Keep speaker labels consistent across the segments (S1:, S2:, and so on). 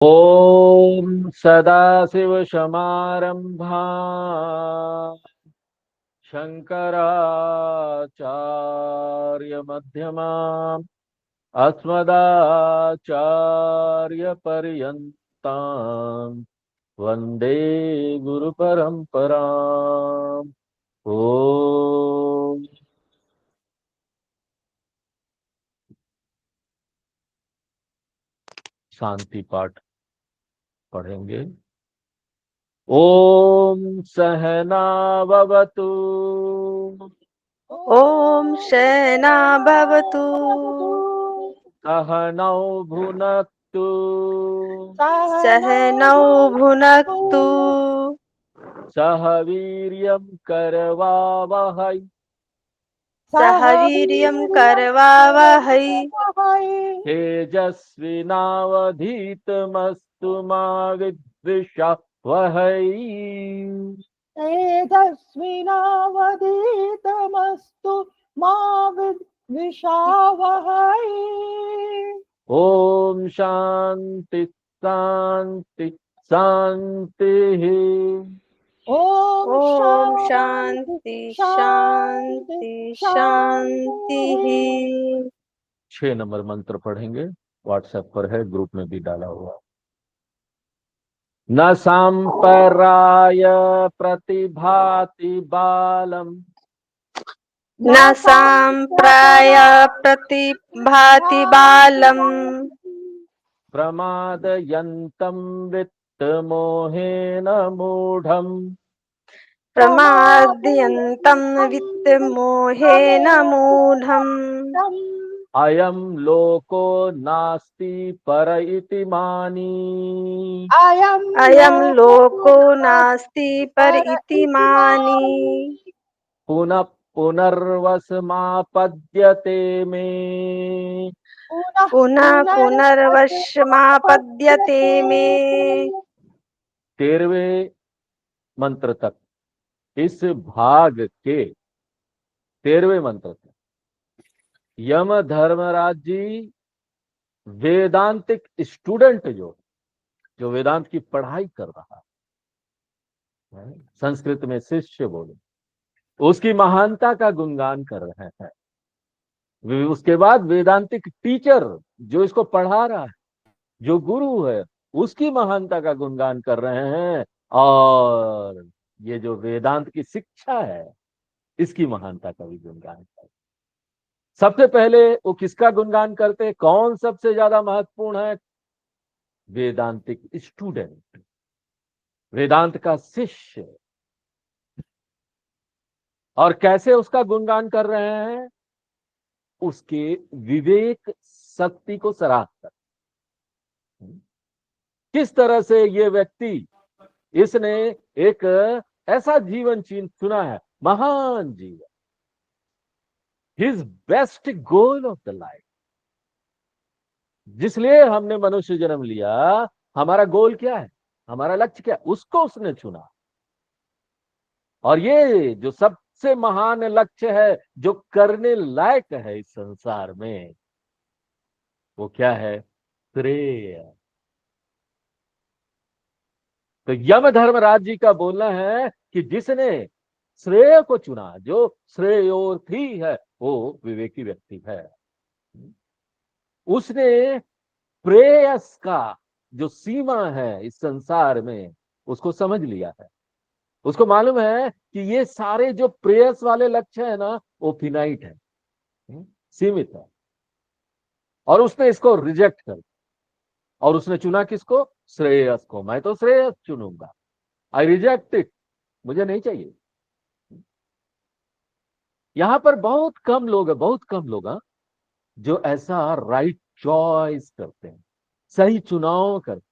S1: ओम सदाशिवसमारंभा शंकराचार्यमध्यमाम् अस्मदाचार्यपर्यन्ताम् वंदे गुरुपरंपराम्। ओम शांति पाठ पढ़ेंगे। ओम सहनाववतु
S2: ओम सहना भवतु।
S1: सहनौ भुनक्तु
S2: सहनौ भुनक्तु।
S1: सह वीर्यं करवावहै
S2: सह वीर्यं करवावहै।
S1: तेजस्विनावधीतमस्तु मा विद्विषावहै।
S3: तेजस्विनावधीतमस्तु मा विद्विषावहै।
S1: ओम शांति शांति शांति।
S2: ओम
S3: शांति
S2: शांति
S3: शांति
S2: शांति शांति।
S3: शांति।
S1: 6 नंबर मंत्र पढ़ेंगे। व्हाट्सएप पर है, ग्रुप में भी डाला हुआ। न सांपराय प्रतिभाति बालम
S2: न सांप्राय प्रतिभाति बालम्।
S1: प्रमादयन्तं वित्तमोहेन मूढम्
S2: प्रमादयन्तं वित्तमोहेन मूढम्।
S1: अयं लोको नास्ति पर इति मानी।
S2: अयं लोको नास्ति पर इति मानि।
S1: पुनः पुनर्वसमापद्यते मे।
S2: पुनः पुनर्वशमापद्यते मे।
S1: 13वें मंत्र तक, इस भाग के 13वें मंत्र तक यम धर्मराज जी वेदांतिक स्टूडेंट जो वेदांत की पढ़ाई कर रहा है, संस्कृत में शिष्य बोले, उसकी महानता का गुणगान कर रहे हैं। उसके बाद वेदांतिक टीचर जो इसको पढ़ा रहा है, जो गुरु है, उसकी महानता का गुणगान कर रहे हैं। और ये जो वेदांत की शिक्षा है, इसकी महानता का भी गुणगान कर रहे हैं। सबसे पहले वो किसका गुणगान करते हैं? कौन सबसे ज्यादा महत्वपूर्ण है? वेदांतिक स्टूडेंट, वेदांत का शिष्य। और कैसे उसका गुणगान कर रहे हैं? उसके विवेक शक्ति को सराह कर। किस तरह से ये व्यक्ति, इसने एक ऐसा जीवन चुना है, महान जीवन, his best goal of the life, जिसलिए हमने मनुष्य जन्म लिया। हमारा गोल क्या है, हमारा लक्ष्य क्या है, उसको उसने चुना। और ये जो सबसे महान लक्ष्य है, जो करने लायक है इस संसार में, वो क्या है? श्रेय। तो यम धर्मराज जी का बोलना है कि जिसने श्रेय को चुना, जो श्रेयोर्थी है, वो विवेकी व्यक्ति है। उसने प्रेयस का जो सीमा है इस संसार में, उसको समझ लिया है। उसको मालूम है कि ये सारे जो प्रेयस वाले लक्ष्य है ना, वो फिनाइट है, सीमित है। और उसने इसको रिजेक्ट कर, और उसने चुना किसको? श्रेयस को। मैं तो श्रेयस चुनूंगा, आई रिजेक्ट इट, मुझे नहीं चाहिए। यहां पर बहुत कम लोग हैं, बहुत कम लोग हैं जो ऐसा राइट चॉइस करते हैं, सही चुनाव करते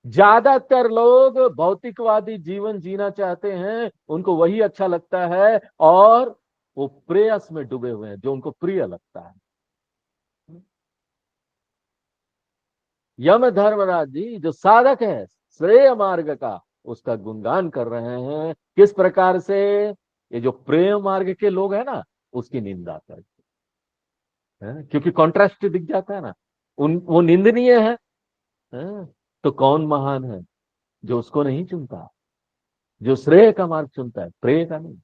S1: हैं। ज्यादातर लोग भौतिकवादी जीवन जीना चाहते हैं, उनको वही अच्छा लगता है, और वो प्रेयस में डूबे हुए हैं जो उनको प्रिय लगता है। यम धर्मराज जी जो साधक है श्रेय मार्ग का, उसका गुणगान कर रहे हैं। किस प्रकार से? ये जो प्रेम मार्ग के लोग हैं ना, उसकी निंदा करके, क्योंकि कॉन्ट्रास्ट दिख जाता है ना, वो निंदनीय है। हाँ? तो कौन महान है? जो उसको नहीं चुनता, जो श्रेय का मार्ग चुनता है, प्रेय का नहीं।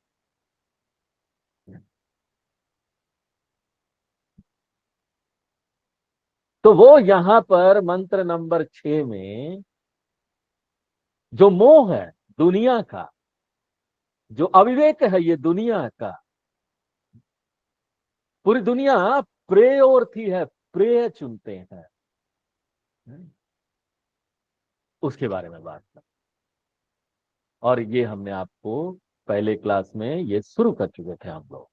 S1: तो वो यहां पर मंत्र नंबर 6 में जो मोह है दुनिया का, जो अविवेक है ये दुनिया का, पूरी दुनिया प्रेय और थी है, प्रेय चुनते हैं, उसके बारे में बात कर। और ये हमने आपको पहले क्लास में ये शुरू कर चुके थे हम लोग।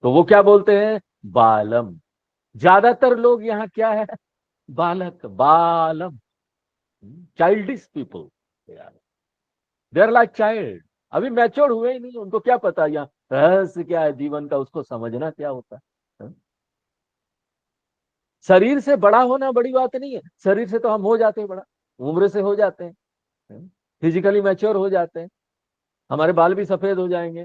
S1: तो वो क्या बोलते हैं? बालम। ज्यादातर लोग यहाँ क्या है? बालक, बालम, childish people, they are like child. अभी मैच्योर हुए ही नहीं, उनको क्या पता यहाँ रहस्य क्या है जीवन का, उसको समझना क्या होता है। शरीर से बड़ा होना बड़ी बात नहीं है, शरीर से तो हम हो जाते हैं बड़ा, उम्र से हो जाते हैं, फिजिकली मैच्योर हो जाते हैं, हमारे बाल भी सफेद हो जाएंगे।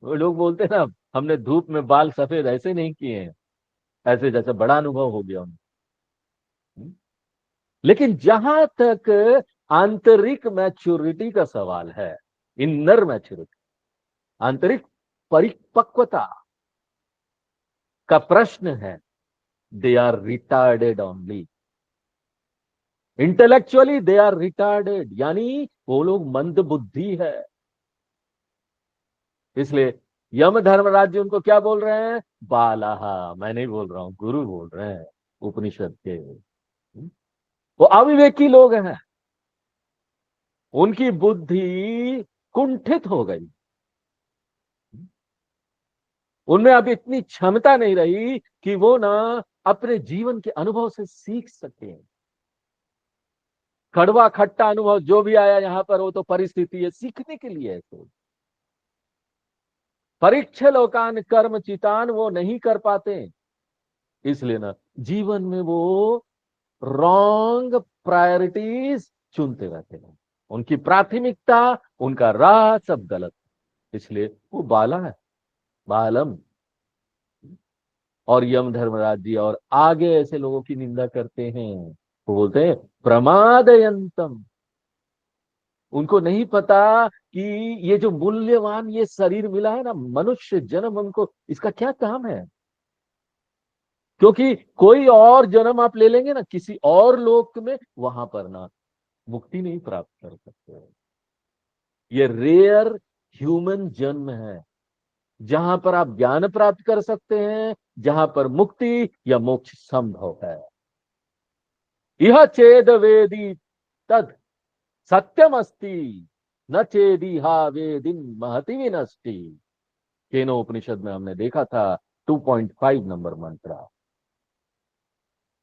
S1: वो लोग बोलते हैं ना, हमने धूप में बाल सफेद ऐसे नहीं किए हैं, ऐसे जैसे बड़ा अनुभव हो गया उन्हें। लेकिन जहां तक आंतरिक मैच्योरिटी का सवाल है, इनर मैच्योरिटी, आंतरिक परिपक्वता का प्रश्न है, they are retarded only intellectually, they are retarded, यानी वो लोग मंद बुद्धि है। इसलिए यम धर्मराज उनको क्या बोल रहे हैं? बालाहा। मैं नहीं बोल रहा हूं, गुरु बोल रहे हैं उपनिषद के। वो अविवेकी लोग हैं, उनकी बुद्धि कुंठित हो गई, उनमें अब इतनी क्षमता नहीं रही कि वो ना अपने जीवन के अनुभव से सीख सके। कड़वा खट्टा अनुभव जो भी आया यहां पर, वो तो परिस्थिति है, सीखने के लिए है। तो परीक्ष लोकान कर्म चितान वो नहीं कर पाते, इसलिए ना जीवन में वो रॉन्ग प्रायोरिटीज चुनते रहते हैं, उनकी प्राथमिकता, उनका राह सब गलत, इसलिए वो बाला है, बालम। और यम धर्मराज जी और आगे ऐसे लोगों की निंदा करते हैं, वो बोलते हैं प्रमादयंतम। उनको नहीं पता कि ये जो मूल्यवान ये शरीर मिला है ना, मनुष्य जन्म, उनको इसका क्या काम है। क्योंकि कोई और जन्म आप ले लेंगे ना किसी और लोक में, वहां पर ना मुक्ति नहीं प्राप्त कर सकते। ये रेयर ह्यूमन जन्म है जहां पर आप ज्ञान प्राप्त कर सकते हैं, जहां पर मुक्ति या मोक्ष संभव है। यह चेद वेदी तद सत्यम अस्ति, न चेदिहा वेदिन महति विनष्टि। केनो उपनिषद में हमने देखा था 2.5 नंबर मंत्र।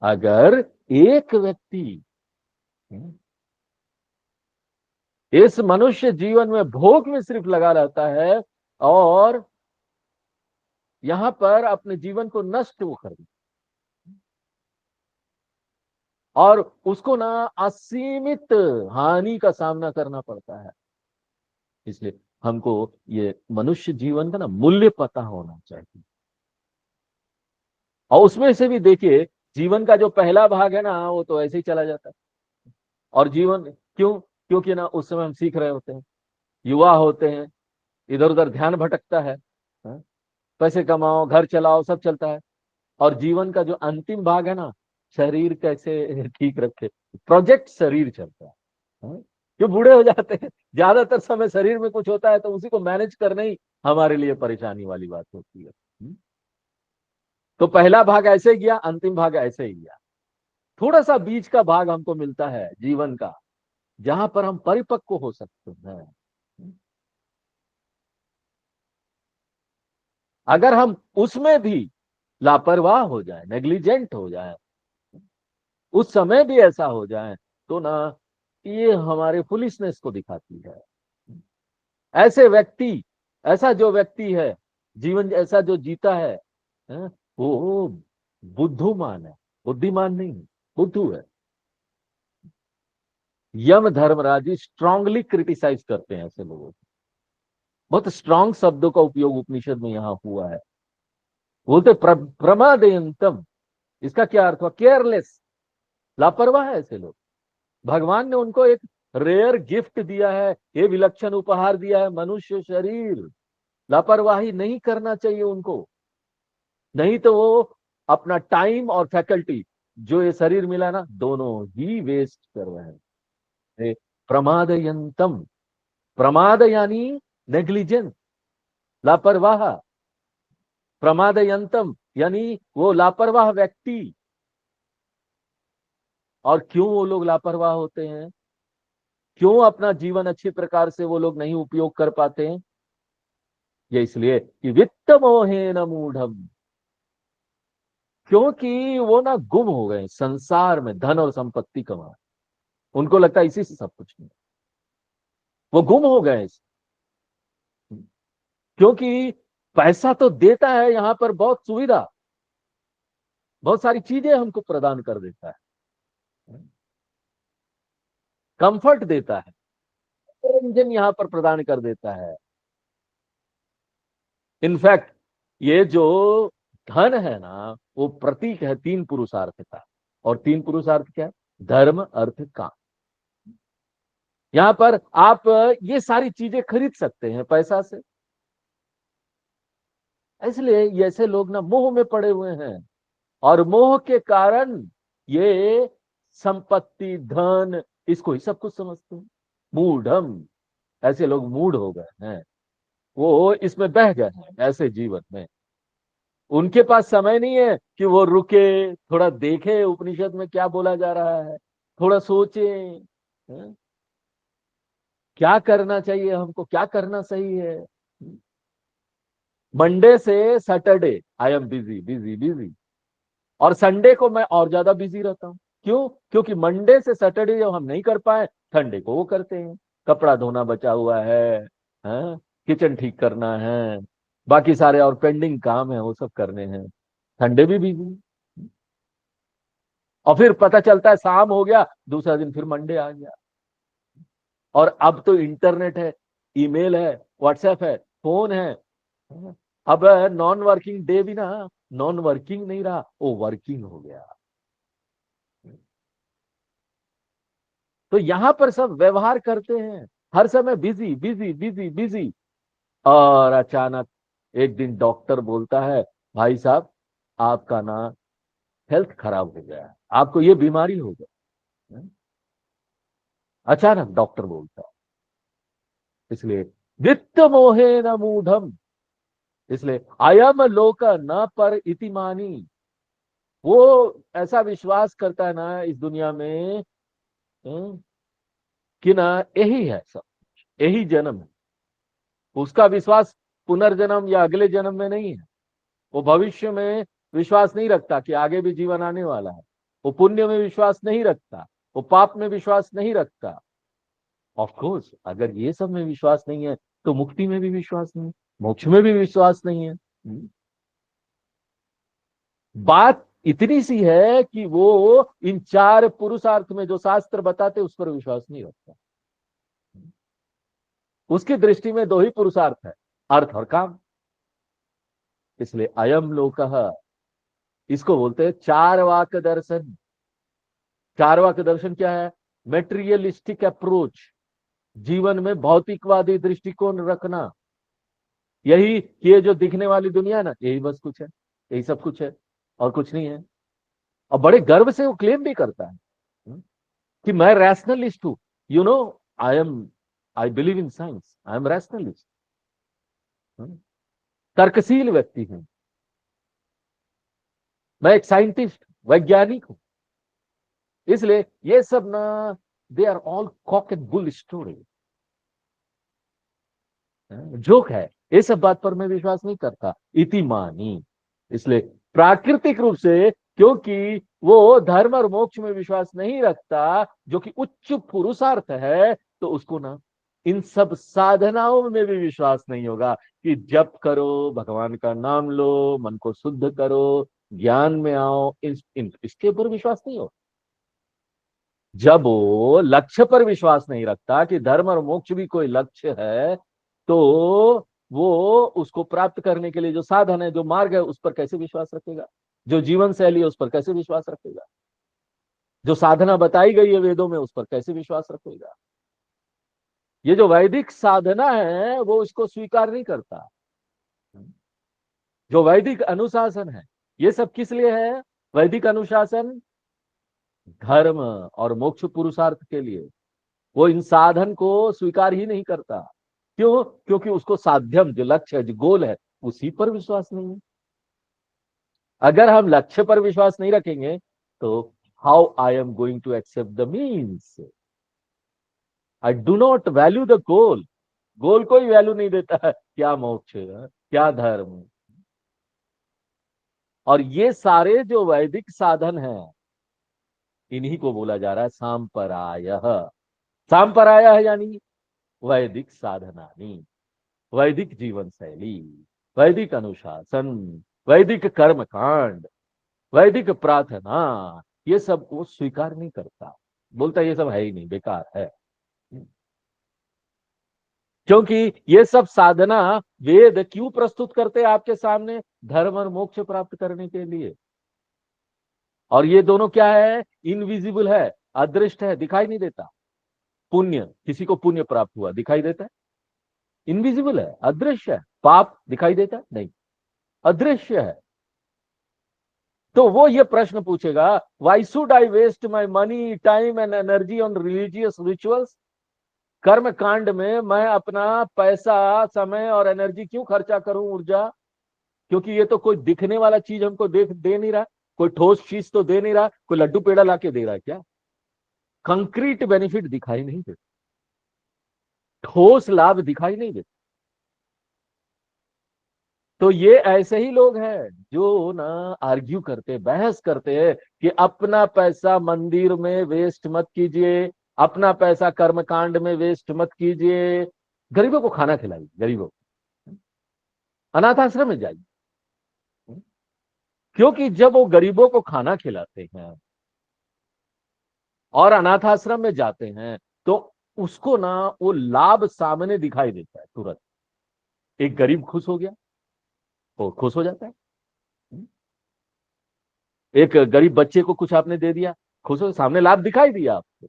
S1: अगर एक व्यक्ति इस मनुष्य जीवन में भोग में सिर्फ लगा रहता है और यहां पर अपने जीवन को नष्ट वो कर देता, और उसको ना असीमित हानि का सामना करना पड़ता है। इसलिए हमको ये मनुष्य जीवन का ना मूल्य पता होना चाहिए। और उसमें से भी देखिए, जीवन का जो पहला भाग है ना, वो तो ऐसे ही चला जाता है। और जीवन क्यों? क्योंकि ना उस समय हम सीख रहे होते हैं, युवा होते हैं, इधर उधर ध्यान भटकता है, हाँ? पैसे कमाओ, घर चलाओ, सब चलता है। और जीवन का जो अंतिम भाग है ना, शरीर कैसे ठीक रखे, प्रोजेक्ट शरीर चलता है, हाँ? क्यों बूढ़े हो जाते हैं, ज्यादातर समय शरीर में कुछ होता है तो उसी को मैनेज करना ही हमारे लिए परेशानी वाली बात होती है। तो पहला भाग ऐसे गया, अंतिम भाग ऐसे ही गया। थोड़ा सा बीच का भाग हमको मिलता है जीवन का, जहां पर हम परिपक्व हो सकते हैं। अगर हम उसमें भी लापरवाह हो जाए, नेग्लिजेंट हो जाए, उस समय भी ऐसा हो जाए, तो ना ये हमारे फुलिशनेस को दिखाती है। ऐसे व्यक्ति, ऐसा जो व्यक्ति है, जीवन ऐसा जो जीता है, हैं, वो बुद्धुमान है, बुद्धिमान नहीं, बुद्धू है। यम धर्मराज जी स्ट्रांगली क्रिटिसाइज करते हैं ऐसे लोगों को, बहुत स्ट्रांग शब्दों का उपयोग उपनिषद में यहां हुआ है। बोलते प्रमादयंतम, इसका क्या अर्थ हुआ? केयरलेस, लापरवाह है ऐसे लोग। भगवान ने उनको एक रेयर गिफ्ट दिया है, ये विलक्षण उपहार दिया है, मनुष्य शरीर। लापरवाही नहीं करना चाहिए उनको, नहीं तो वो अपना टाइम और फैकल्टी, जो ये शरीर मिला ना, दोनों ही वेस्ट कर रहे हैं। प्रमाद यंतम, प्रमाद यानी नेग्लिजेंस, लापरवाह। प्रमाद यंतम यानी वो लापरवाह व्यक्ति। और क्यों वो लोग लापरवाह होते हैं, क्यों अपना जीवन अच्छी प्रकार से वो लोग नहीं उपयोग कर पाते हैं? ये इसलिए कि वित्त मोहेन मूढ़म, क्योंकि वो ना गुम हो गए संसार में, धन और संपत्ति कमा, उनको लगता है इसी से सब कुछ नहीं, वो गुम हो गए। क्योंकि पैसा तो देता है यहां पर बहुत सुविधा, बहुत सारी चीजें हमको प्रदान कर देता है, कंफर्ट देता है, मनोरंजन यहां पर प्रदान कर देता है। इनफैक्ट ये जो धन है ना, वो प्रतीक है तीन पुरुषार्थ का। और तीन पुरुषार्थ क्या है? धर्म, अर्थ, काम। यहां पर आप ये सारी चीजें खरीद सकते हैं पैसा से। इसलिए ऐसे लोग ना मोह में पड़े हुए हैं, और मोह के कारण ये संपत्ति, धन, इसको ही सब कुछ समझते हैं। मूढ़म, ऐसे लोग मूढ़ हो गए हैं, वो इसमें बह गए हैं ऐसे जीवन में। उनके पास समय नहीं है कि वो रुके, थोड़ा देखे उपनिषद में क्या बोला जा रहा है, थोड़ा सोचे क्या करना चाहिए हमको, क्या करना सही है। मंडे से Saturday I am busy busy busy, और संडे को मैं और ज्यादा बिजी रहता हूं। क्यों? क्योंकि मंडे से सैटरडे जब हम नहीं कर पाए, संडे को वो करते हैं। कपड़ा धोना बचा हुआ है, किचन ठीक करना है, बाकी सारे और पेंडिंग काम है वो सब करने हैं, संडे भी बिजी। और फिर पता चलता है शाम हो गया, दूसरा दिन फिर मंडे आ गया। और अब तो इंटरनेट है, ईमेल है, व्हाट्सएप है, फोन है। अब नॉन वर्किंग डे भी ना नॉन वर्किंग नहीं रहा, वो वर्किंग हो गया। तो यहां पर सब व्यवहार करते हैं, हर समय बिजी बिजी बिजी बिजी। और अचानक एक दिन डॉक्टर बोलता है, भाई साहब आपका ना हेल्थ खराब हो गया है, आपको ये बीमारी हो गई। अचानक डॉक्टर बोलता है। इसलिए वित्त मोहे न मूढ़म, इसलिए अयम लोक न पर इतिमानी। वो ऐसा विश्वास करता है ना इस दुनिया में, हम्म, कि ना यही है सब, यही जन्म है। उसका विश्वास पुनर्जन्म या अगले जन्म में नहीं है। वो भविष्य में विश्वास नहीं रखता कि आगे भी जीवन आने वाला है। वो पुण्य में विश्वास नहीं रखता, वो पाप में विश्वास नहीं रखता। ऑफ कोर्स अगर ये सब में विश्वास नहीं है, तो मुक्ति में भी विश्वास नहीं, मोक्ष में भी विश्वास नहीं है। बात इतनी सी है कि वो इन चार पुरुषार्थ में जो शास्त्र बताते उस पर विश्वास नहीं रखता। उसकी दृष्टि में दो ही पुरुषार्थ है, अर्थ और काम। इसलिए अयम लोकः, इसको बोलते हैं चार वाक दर्शन। चार वाक दर्शन क्या है? मेटेरियलिस्टिक अप्रोच, जीवन में भौतिकवादी दृष्टिकोण रखना। यही कि ये जो दिखने वाली दुनिया है ना, यही बस कुछ है, यही सब कुछ है और कुछ नहीं है। और बड़े गर्व से वो क्लेम भी करता है कि मैं रैशनलिस्ट हूं। You know, I believe in science, I am rationalist, तर्कशील व्यक्ति हूं, मैं एक साइंटिस्ट, वैज्ञानिक हूं। इसलिए ये सब ना, they are all cock and bull story, joke है। ये सब बात पर मैं विश्वास नहीं करता, इति मानी। इसलिए प्राकृतिक रूप से, क्योंकि वो धर्म और मोक्ष में विश्वास नहीं रखता, जो कि उच्च पुरुषार्थ है, तो उसको ना इन सब साधनाओं में भी विश्वास नहीं होगा कि जप करो, भगवान का नाम लो, मन को शुद्ध करो, ज्ञान में आओ, इसके ऊपर विश्वास नहीं हो। जब वो लक्ष्य पर विश्वास नहीं रखता कि धर्म और मोक्ष भी कोई लक्ष्य है, तो वो उसको प्राप्त करने के लिए जो साधन है, जो मार्ग है, उस पर कैसे विश्वास रखेगा? जो जीवन शैली है उस पर कैसे विश्वास रखेगा? जो साधना बताई गई है वेदों में उस पर कैसे विश्वास रखेगा? ये जो वैदिक साधना है वो इसको स्वीकार नहीं करता। जो वैदिक अनुशासन है ये सब किस लिए है? वैदिक अनुशासन धर्म और मोक्ष पुरुषार्थ के लिए। वो इन साधन को स्वीकार ही नहीं करता। क्यों? क्योंकि उसको साध्यम, जो लक्ष्य है, जो गोल है, उसी पर विश्वास नहीं है। अगर हम लक्ष्य पर विश्वास नहीं रखेंगे तो how I am going to accept the means? I do not value the goal. Goal कोई वैल्यू नहीं देता है, क्या मोक्ष है, क्या धर्म। और ये सारे जो वैदिक साधन हैं इन्हीं को बोला जा रहा है सांपरायः। सांपरायः यानी वैदिक साधनानी, वैदिक जीवन शैली, वैदिक अनुशासन, वैदिक कर्म कांड, वैदिक प्रार्थना, ये सब वो स्वीकार नहीं करता। बोलता ये सब है ही नहीं, बेकार है। क्योंकि ये सब साधना वेद क्यों प्रस्तुत करते हैं आपके सामने? धर्म और मोक्ष प्राप्त करने के लिए। और ये दोनों क्या है? इनविजिबल है, अदृश्य है, दिखाई नहीं देता। पुण्य, किसी को पुण्य प्राप्त हुआ दिखाई देता है? इनविजिबल है, अदृश्य है। पाप दिखाई देता है? नहीं, अदृश्य है। तो वो ये प्रश्न पूछेगा, why should I waste my money, time and energy on religious rituals? कर्म कांड में मैं अपना पैसा, समय और एनर्जी क्यों खर्चा करूं, ऊर्जा? क्योंकि ये तो कोई दिखने वाला चीज हमको दे नहीं रहा, कोई ठोस चीज तो दे नहीं रहा, कोई लड्डू पेड़ा लाके दे रहा है क्या? कंक्रीट बेनिफिट दिखाई नहीं देता, ठोस लाभ दिखाई नहीं देता। तो ये ऐसे ही लोग हैं जो ना आर्ग्यू करते, बहस करते हैं कि अपना पैसा मंदिर में वेस्ट मत कीजिए, अपना पैसा कर्मकांड में वेस्ट मत कीजिए, गरीबों को खाना खिलाइए, गरीबों को, अनाथ आश्रम में जाइए। क्योंकि जब वो गरीबों को खाना खिलाते हैं और अनाथ आश्रम में जाते हैं तो उसको ना वो लाभ सामने दिखाई देता है तुरंत। एक गरीब खुश हो गया, वो खुश हो जाता है। एक गरीब बच्चे को कुछ आपने दे दिया, खुश हो, सामने लाभ दिखाई दिया आपको।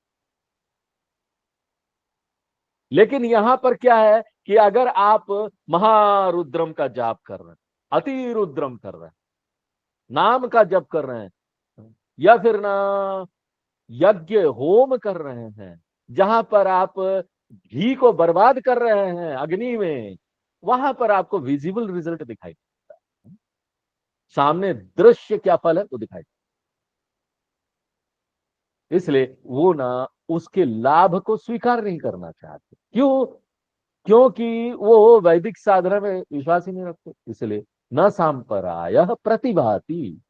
S1: लेकिन यहां पर क्या है कि अगर आप महारुद्रम का जाप कर रहे हैं, अति रुद्रम कर रहे हैं, नाम का जप कर रहे हैं, या फिर ना यज्ञ होम कर रहे हैं जहां पर आप घी को बर्बाद कर रहे हैं अग्नि में, वहां पर आपको विजिबल रिजल्ट दिखाई देता है। सामने दृश्य क्या फल है वो दिखाई देता है। इसलिए वो ना उसके लाभ को स्वीकार नहीं करना चाहते। क्यों? क्योंकि वो वैदिक साधना में विश्वास ही नहीं रखते। इसलिए न सांपरायः प्रतिभाति,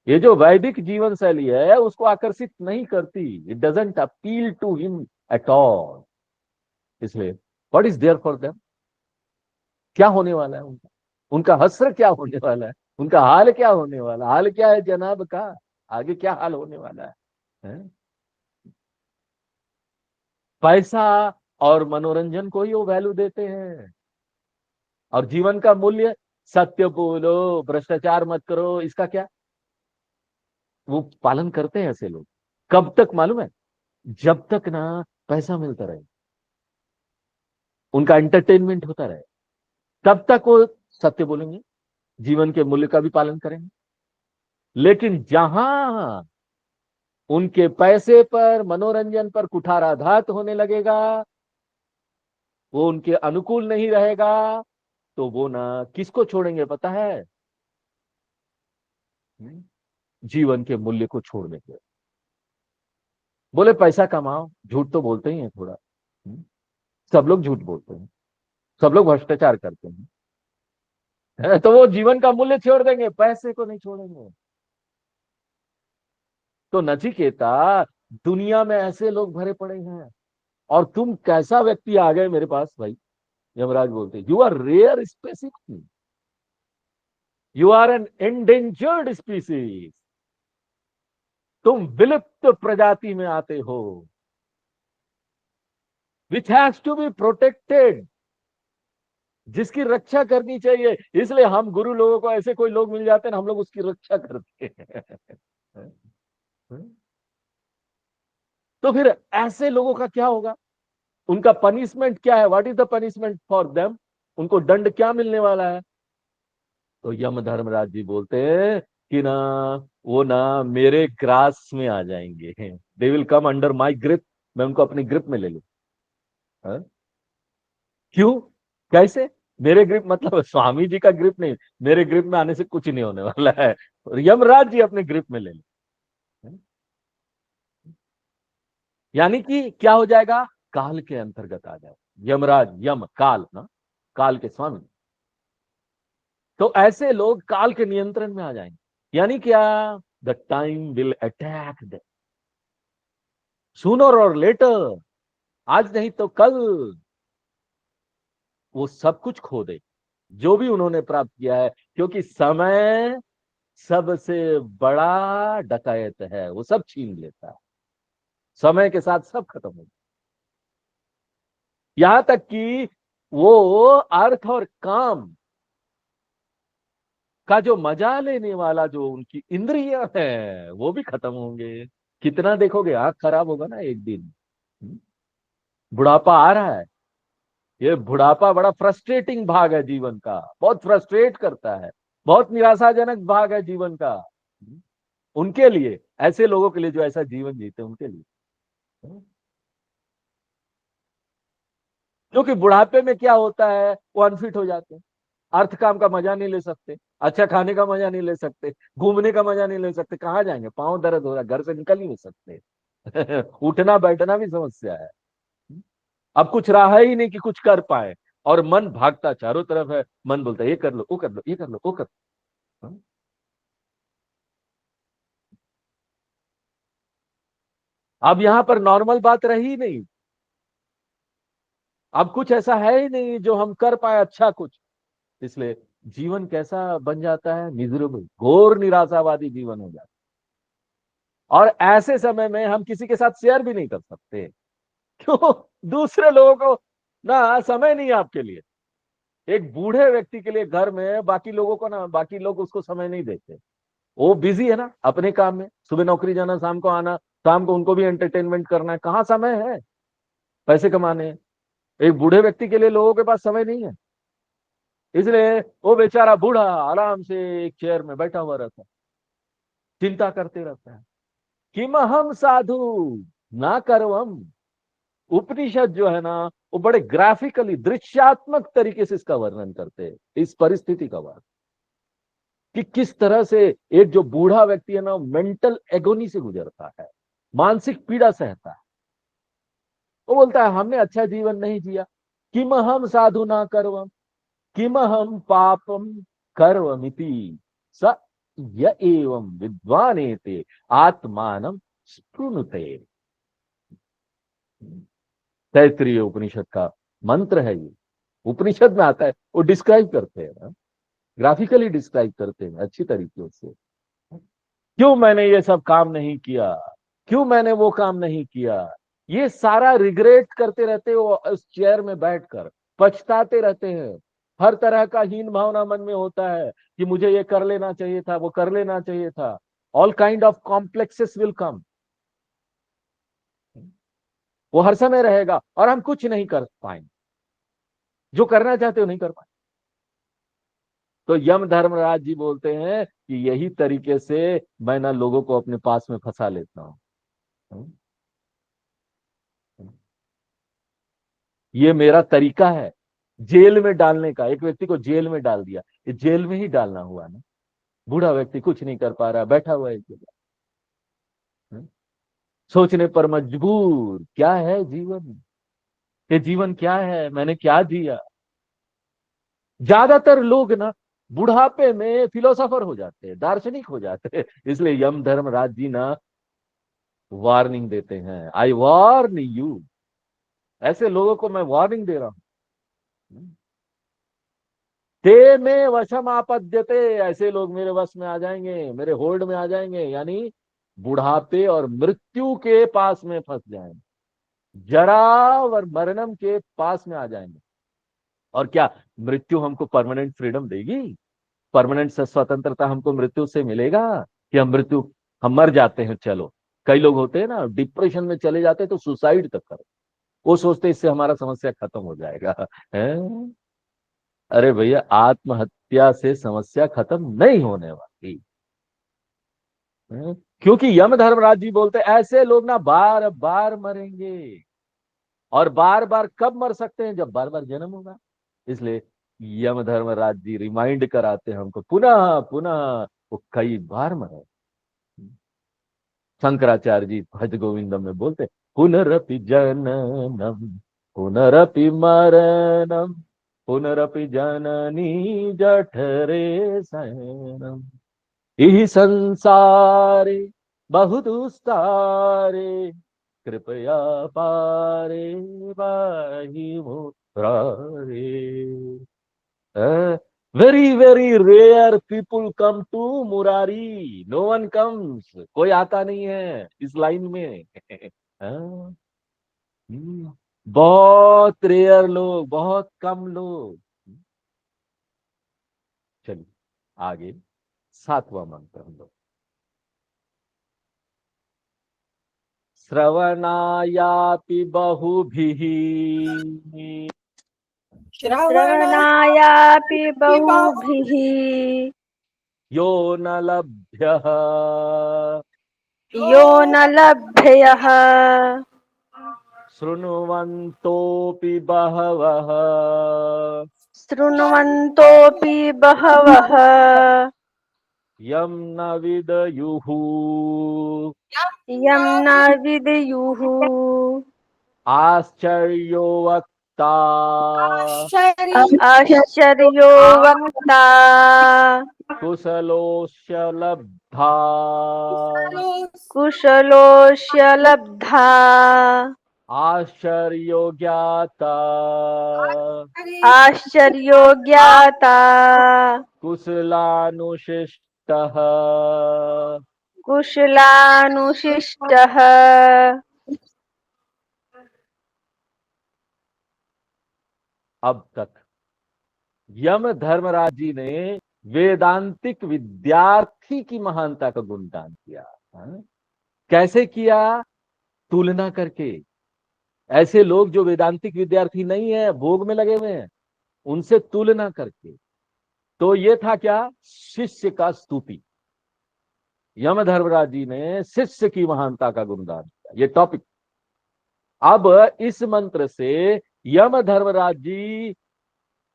S1: ये जो वैदिक जीवन शैली है उसको आकर्षित नहीं करती। It doesn't appeal to him at all. इसलिए what is there for them? क्या होने वाला है उनका? उनका हश्र क्या होने वाला है? उनका हाल क्या होने वाला? हाल क्या है जनाब का? आगे क्या हाल होने वाला है? पैसा और मनोरंजन को ही वो वैल्यू देते हैं। और जीवन का मूल्य, सत्य बोलो, भ्रष्टाचार मत करो, इसका क्या वो पालन करते हैं ऐसे लोग? कब तक मालूम है? जब तक ना पैसा मिलता रहे, उनका एंटरटेनमेंट होता रहे, तब तक वो सत्य बोलेंगे, जीवन के मूल्य का भी पालन करेंगे। लेकिन जहां उनके पैसे पर, मनोरंजन पर कुठाराघात होने लगेगा, वो उनके अनुकूल नहीं रहेगा, तो वो ना किसको छोड़ेंगे पता है? जीवन के मूल्य को छोड़ने के। बोले पैसा कमाओ, झूठ तो बोलते ही हैं थोड़ा। सब लोग झूठ बोलते हैं, सब लोग भ्रष्टाचार करते हैं, तो वो जीवन का मूल्य छोड़ देंगे, पैसे को नहीं छोड़ेंगे। तो नचिकेता, दुनिया में ऐसे लोग भरे पड़े हैं और तुम कैसा व्यक्ति आ गए मेरे पास भाई? यमराज बोलते you are rare specific, you are an endangered species, तुम विलुप्त प्रजाति में आते हो, which has to be protected, जिसकी रक्षा करनी चाहिए। इसलिए हम गुरु लोगों को, ऐसे कोई लोग मिल जाते हैं ना, हम लोग उसकी रक्षा करते हैं। तो फिर ऐसे लोगों का क्या होगा? उनका पनिशमेंट क्या है? What is the punishment for them? उनको दंड क्या मिलने वाला है? तो यम धर्मराज जी बोलते हैं कि ना, वो ना मेरे ग्रास में आ जाएंगे, they will come under my grip. मैं उनको अपनी ग्रिप में ले लूं। हाँ? क्यों? कैसे? मेरे ग्रिप मतलब स्वामी जी का ग्रिप नहीं, मेरे ग्रिप में आने से कुछ नहीं होने वाला है। यमराज जी अपने ग्रिप में ले लें। यानी कि क्या हो जाएगा? काल के अंतर्गत आ जाए। यमराज, यम काल ना, काल के स्वामी। तो ऐसे लोग काल के नियंत्रण में आ जाएंगे। यानी क्या? The time will attack them sooner और लेटर। आज नहीं तो कल वो सब कुछ खो दे जो भी उन्होंने प्राप्त किया है, क्योंकि समय सबसे बड़ा डकैत है, वो सब छीन लेता है। समय के साथ सब खत्म हो जाता। यहां तक कि वो अर्थ और काम का जो मजा लेने वाला जो उनकी इंद्रियां हैं वो भी खत्म होंगे। कितना देखोगे, आंख खराब होगा ना एक दिन। बुढ़ापा आ रहा है। ये बुढ़ापा बड़ा फ्रस्ट्रेटिंग भाग है जीवन का, बहुत फ्रस्ट्रेट करता है, बहुत निराशाजनक भाग है जीवन का। उनके लिए, ऐसे लोगों के लिए जो ऐसा जीवन जीते हैं, उनके लिए। क्योंकि बुढ़ापे में क्या होता है, वो अनफिट हो जाते हैं। अर्थ काम का मजा नहीं ले सकते, अच्छा खाने का मजा नहीं ले सकते, घूमने का मजा नहीं ले सकते। कहाँ जाएंगे? पांव दर्द हो रहा है, घर से निकल ही नहीं सकते। उठना बैठना भी समस्या है। अब कुछ रहा ही नहीं कि कुछ कर पाए, और मन भागता चारों तरफ है। मन बोलता है ये कर लो, वो कर लो, ये कर लो, वो कर लो। हाँ? अब यहां पर नॉर्मल बात रही नहीं। अब कुछ ऐसा है ही नहीं जो हम कर पाए अच्छा कुछ। इसलिए जीवन कैसा बन जाता है? मिजरेबल, घोर निराशावादी जीवन हो जाता है। और ऐसे समय में हम किसी के साथ शेयर भी नहीं कर सकते। क्यों? दूसरे लोगों को ना समय नहीं है आपके लिए। एक बूढ़े व्यक्ति के लिए घर में बाकी लोगों को ना, बाकी लोग उसको समय नहीं देते। वो बिजी है ना अपने काम में, सुबह नौकरी जाना, शाम को आना, शाम को उनको भी एंटरटेनमेंट करना है। कहाँ समय है पैसे कमाने हैं? एक बूढ़े व्यक्ति के लिए लोगों के पास समय नहीं है। इसलिए वो बेचारा बूढ़ा आराम से एक चेयर में बैठा हुआ रहता है, चिंता करते रहता है। किम हम साधु ना करवम। उपनिषद जो है ना, वो बड़े ग्राफिकली, दृश्यात्मक तरीके से इसका वर्णन करते हैं, इस परिस्थिति का वर्णन, कि किस तरह से एक जो बूढ़ा व्यक्ति है ना, मेंटल एगोनी से गुजरता है, मानसिक पीड़ा सहता है। वो बोलता है हमने अच्छा जीवन नहीं जिया। किम हम साधु ना करवम, किम हम पापम कर्वमिति स य एवं विद्वानेते आत्मानम स्पृणुते। तैत्तिरीय उपनिषद का मंत्र है ये। उपनिषद में आता है, वो डिस्क्राइब करते हैं ना, ग्राफिकली डिस्क्राइब करते हैं अच्छी तरीके से। क्यों मैंने ये सब काम नहीं किया, क्यों मैंने वो काम नहीं किया, ये सारा रिग्रेट करते रहते हो। उस चेयर में बैठकर पछताते रहते हैं। हर तरह का हीन भावना मन में होता है कि मुझे ये कर लेना चाहिए था, वो कर लेना चाहिए था। All kind of complexes will come. वो हर समय रहेगा और हम कुछ नहीं कर पाएंगे, जो करना चाहते हो नहीं कर पाए। तो यम धर्मराज जी बोलते हैं कि यही तरीके से मैं ना लोगों को अपने पास में फंसा लेता हूं। ये मेरा तरीका है जेल में डालने का। एक व्यक्ति को जेल में डाल दिया, ये जेल में ही डालना हुआ ना। बूढ़ा व्यक्ति कुछ नहीं कर पा रहा, बैठा हुआ है एक जगह। सोचने पर मजबूर, क्या है जीवन, ये जीवन क्या है, मैंने क्या जिया। ज्यादातर लोग ना बुढ़ापे में फिलोसोफर हो जाते हैं, दार्शनिक हो जाते हैं। इसलिए यम धर्मराज जी ना वार्निंग देते हैं, आई वार्न यू। ऐसे लोगों को मैं वार्निंग दे रहा हूं। ते में वशम आपद्यते, ऐसे लोग मेरे वश में आ जाएंगे, मेरे होल्ड में आ जाएंगे, यानी बुढ़ापे और मृत्यु के पास में फंस जाएंगे, जरा और मरणम के पास में आ जाएंगे। और क्या मृत्यु हमको परमानेंट फ्रीडम देगी? परमानेंट स्वतंत्रता हमको मृत्यु से मिलेगा? कि हम मर जाते हैं, चलो कई लोग होते हैं ना, डिप्रेशन में चले जाते हैं तो सुसाइड तक कर, वो सोचते हैं इससे हमारा समस्या खत्म हो जाएगा। हैं? अरे भैया, आत्महत्या से समस्या खत्म नहीं होने वाली। हैं? क्योंकि यम धर्मराज जी बोलते हैं, ऐसे लोग ना बार बार मरेंगे, और बार बार कब मर सकते हैं, जब बार बार जन्म होगा। इसलिए यम धर्मराज जी रिमाइंड कराते हैं हमको पुनः पुनः, वो कई बार मरे। शंकराचार्य जी भज गोविंदम में बोलते हैं, पुनरपि जननम पुनरपि मरणम पुनरपि जननी जठरे शयनम, इहि संसारे बहु दुस्तारे कृपया पारे पाहि मुरारे। Very very rare people come to Murari, no one comes, कोई आता नहीं है इस लाइन में। हाँ, बहुत रेयर लोग, बहुत कम लोग। चलिए आगे 7वां मंत्र हम लोग। श्रवणायापि बहुभिः
S2: श्रवणायापि बहुभिः
S1: यो न लभ्यः
S2: यो न लभ्यः
S1: शृण्वन्तोऽपि बहवः
S2: शृण्वन्तोऽपि बहवः
S1: यं न विदयुः
S2: यं न विदयुः
S1: आश्चर्यो वक्ता
S2: आश्चर्यो वक्ता
S1: कुशलोऽस्य लब्धा
S2: कुशलोऽस्य लब्धा
S1: आश्चर्यो ज्ञाता
S2: आश्चर्यो ज्ञाता
S1: कुशलानुशिष्टः
S2: कुशलानुशिष्टः।
S1: अब तक यम धर्मराज जी ने वेदांतिक विद्यार्थी की महानता का गुणगान किया। हाँ? कैसे किया? तुलना करके। ऐसे लोग जो वेदांतिक विद्यार्थी नहीं है, भोग में लगे हुए हैं, उनसे तुलना करके। तो ये था क्या? शिष्य का स्तुति। यम धर्मराज जी ने शिष्य की महानता का गुणगान किया, ये टॉपिक। अब इस मंत्र से यम धर्मराज जी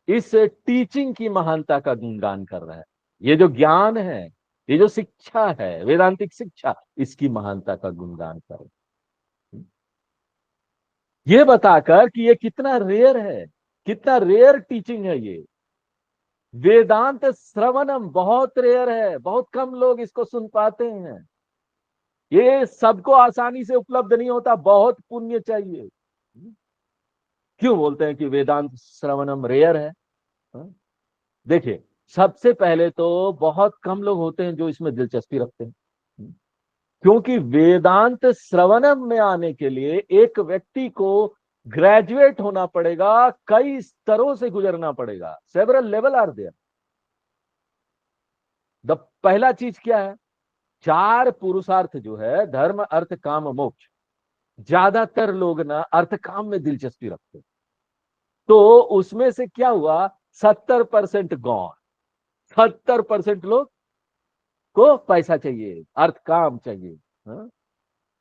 S1: इस टीचिंग की महानता का गुणगान कर रहे हैं। ये जो ज्ञान है, ये जो शिक्षा है, वेदांतिक शिक्षा, इसकी महानता का गुणगान कर रहे हैं। ये बताकर कि ये कितना रेयर है, कितना रेयर टीचिंग है ये। वेदांत श्रवणम बहुत रेयर है, बहुत कम लोग इसको सुन पाते हैं। ये सबको आसानी से उपलब्ध नहीं होता, बहुत पुण्य चाहिए। क्यों बोलते हैं कि वेदांत श्रवणम रेयर है? देखिए, सबसे पहले तो बहुत कम लोग होते हैं जो इसमें दिलचस्पी रखते हैं, क्योंकि वेदांत श्रवणम में आने के लिए एक व्यक्ति को ग्रेजुएट होना पड़ेगा, कई स्तरों से गुजरना पड़ेगा। Several level are there. The पहला चीज क्या है? 4 पुरुषार्थ जो है, धर्म अर्थ काम मोक्ष, ज्यादातर लोग ना अर्थ काम में दिलचस्पी रखते हैं। तो उसमें से क्या हुआ? 70% गौण। 70% लोग को पैसा चाहिए, अर्थ काम चाहिए।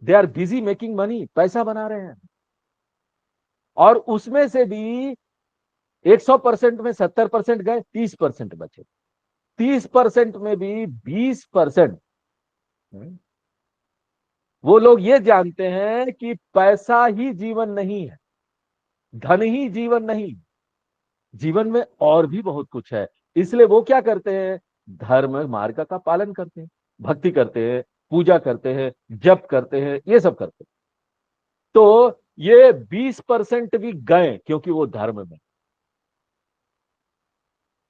S1: They are busy making money, पैसा बना रहे हैं। और उसमें से भी 100% में 70% गए, 30% बचे। 30% में भी 20% वो लोग ये जानते हैं कि पैसा ही जीवन नहीं है, धन ही जीवन नहीं, जीवन में और भी बहुत कुछ है। इसलिए वो क्या करते हैं? धर्म मार्ग का पालन करते हैं, भक्ति करते हैं, पूजा करते हैं, जप करते हैं, ये सब करते हैं। तो ये 20% भी गए क्योंकि वो धर्म में।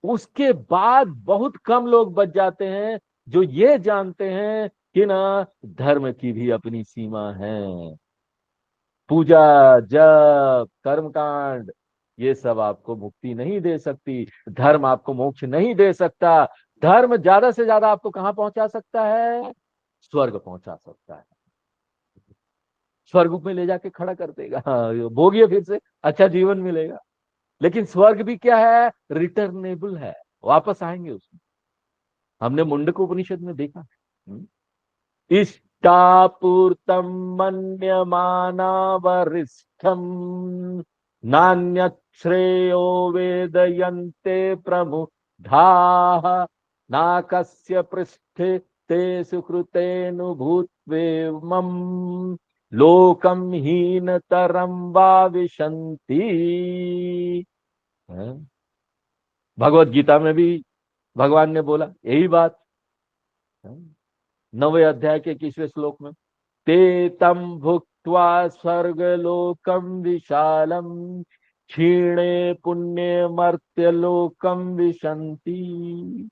S1: उसके बाद बहुत कम लोग बच जाते हैं जो ये जानते हैं कि ना, धर्म की भी अपनी सीमा है। पूजा, जप, कर्मकांड, ये सब आपको मुक्ति नहीं दे सकती। धर्म आपको मोक्ष नहीं दे सकता। धर्म ज्यादा से ज्यादा आपको कहां पहुंचा सकता है? स्वर्ग पहुंचा सकता है। स्वर्ग में ले जाके खड़ा कर देगा। हाँ, भोगिए फिर से, अच्छा जीवन मिलेगा। लेकिन स्वर्ग भी क्या है, रिटर्नेबल है, वापस आएंगे उसमें। हमने मुंडक उपनिषद में देखा। इष्टापूर्तम मन्यमाना वरिष्ठम नान्यत् श्रेयो वेदयन्ते प्रमुढ़ाः नाकस्य पृष्ठे ते सुकृतेनुभूत्वेमं लोकम हीनतरम वा विशन्ति। भगवत गीता में भी भगवान ने बोला यही बात, 9वें अध्याय के 21वें श्लोक में, ते तम भुक्त्वा स्वर्गलोकम विशालम क्षीणे पुण्य मर्त्य लोकम विशंति।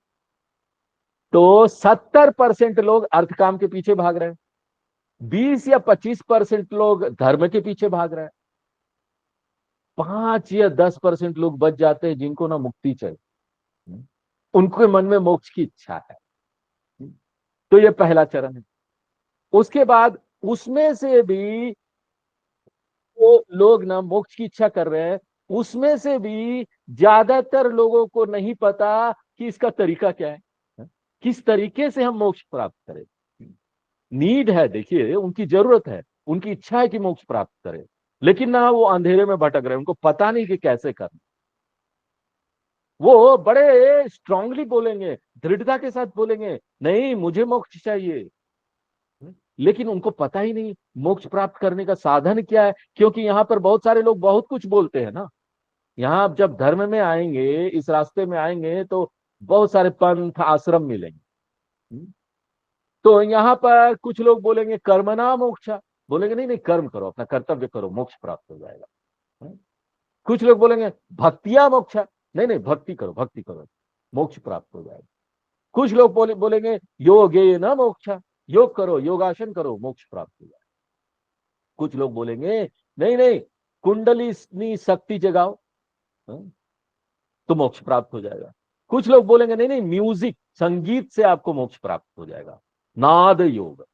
S1: तो 70% लोग अर्थ काम के पीछे भाग रहे हैं, 20 या 25% लोग धर्म के पीछे भाग रहे हैं, 5 या 10% लोग बच जाते हैं जिनको ना मुक्ति चाहिए, उनके मन में मोक्ष की इच्छा है। तो ये पहला चरण है। उसके बाद उसमें से भी वो लोग ना मोक्ष की इच्छा कर रहे हैं, उसमें से भी ज्यादातर लोगों को नहीं पता कि इसका तरीका क्या है, किस तरीके से हम मोक्ष प्राप्त करें। नीड है, देखिए उनकी जरूरत है, उनकी इच्छा है कि मोक्ष प्राप्त करें, लेकिन ना वो अंधेरे में भटक रहे हैं, उनको पता नहीं कि कैसे करना। वो बड़े स्ट्रांगली बोलेंगे, दृढ़ता के साथ बोलेंगे, नहीं मुझे मोक्ष चाहिए, लेकिन उनको पता ही नहीं मोक्ष प्राप्त करने का साधन क्या है। क्योंकि यहाँ पर बहुत सारे लोग बहुत कुछ बोलते हैं ना। यहाँ आप जब धर्म में आएंगे, इस रास्ते में आएंगे, तो बहुत सारे पंथ आश्रम मिलेंगे। तो यहाँ पर कुछ लोग बोलेंगे कर्मणा मोक्षा, बोलेंगे नहीं नहीं कर्म करो, अपना कर्तव्य करो, मोक्ष प्राप्त हो जाएगा। कुछ लोग बोलेंगे भक्तिया मोक्षा, नहीं नहीं भक्ति करो, भक्ति करो, मोक्ष प्राप्त हो जाएगा। कुछ लोग बोलेंगे योगे न मोक्षा, योग करो, योगासन करो, मोक्ष प्राप्त हो जाएगा। कुछ लोग बोलेंगे नहीं नहीं कुंडली शक्ति जगाओ, तो मोक्ष प्राप्त हो जाएगा। कुछ लोग बोलेंगे नहीं नहीं म्यूजिक, संगीत से आपको मोक्ष प्राप्त हो जाएगा, नाद योग।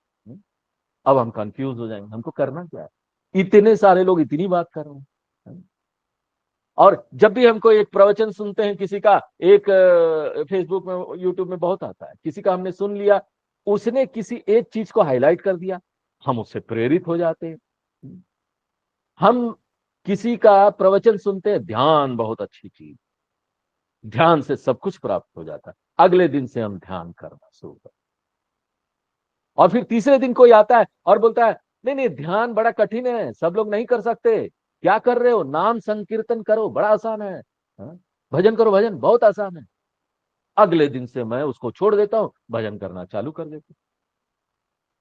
S1: अब हम कंफ्यूज हो जाएंगे, हमको करना क्या है। इतने सारे लोग इतनी बात कर रहे हैं। और जब भी हमको एक प्रवचन सुनते हैं किसी का, एक फेसबुक में यूट्यूब में बहुत आता है, किसी का हमने सुन लिया, उसने किसी एक चीज को हाईलाइट कर दिया, हम उससे प्रेरित हो जाते हैं। हम किसी का प्रवचन सुनते हैं, ध्यान बहुत अच्छी चीज, ध्यान से सब कुछ प्राप्त हो जाता है, अगले दिन से हम ध्यान करना शुरू करते। और फिर तीसरे दिन कोई आता है और बोलता है नहीं नहीं ध्यान बड़ा कठिन है, सब लोग नहीं कर सकते, क्या कर रहे हो, नाम संकीर्तन करो, बड़ा आसान है, भजन करो, भजन बहुत आसान है। अगले दिन से मैं उसको छोड़ देता हूं, भजन करना चालू कर देता हूं।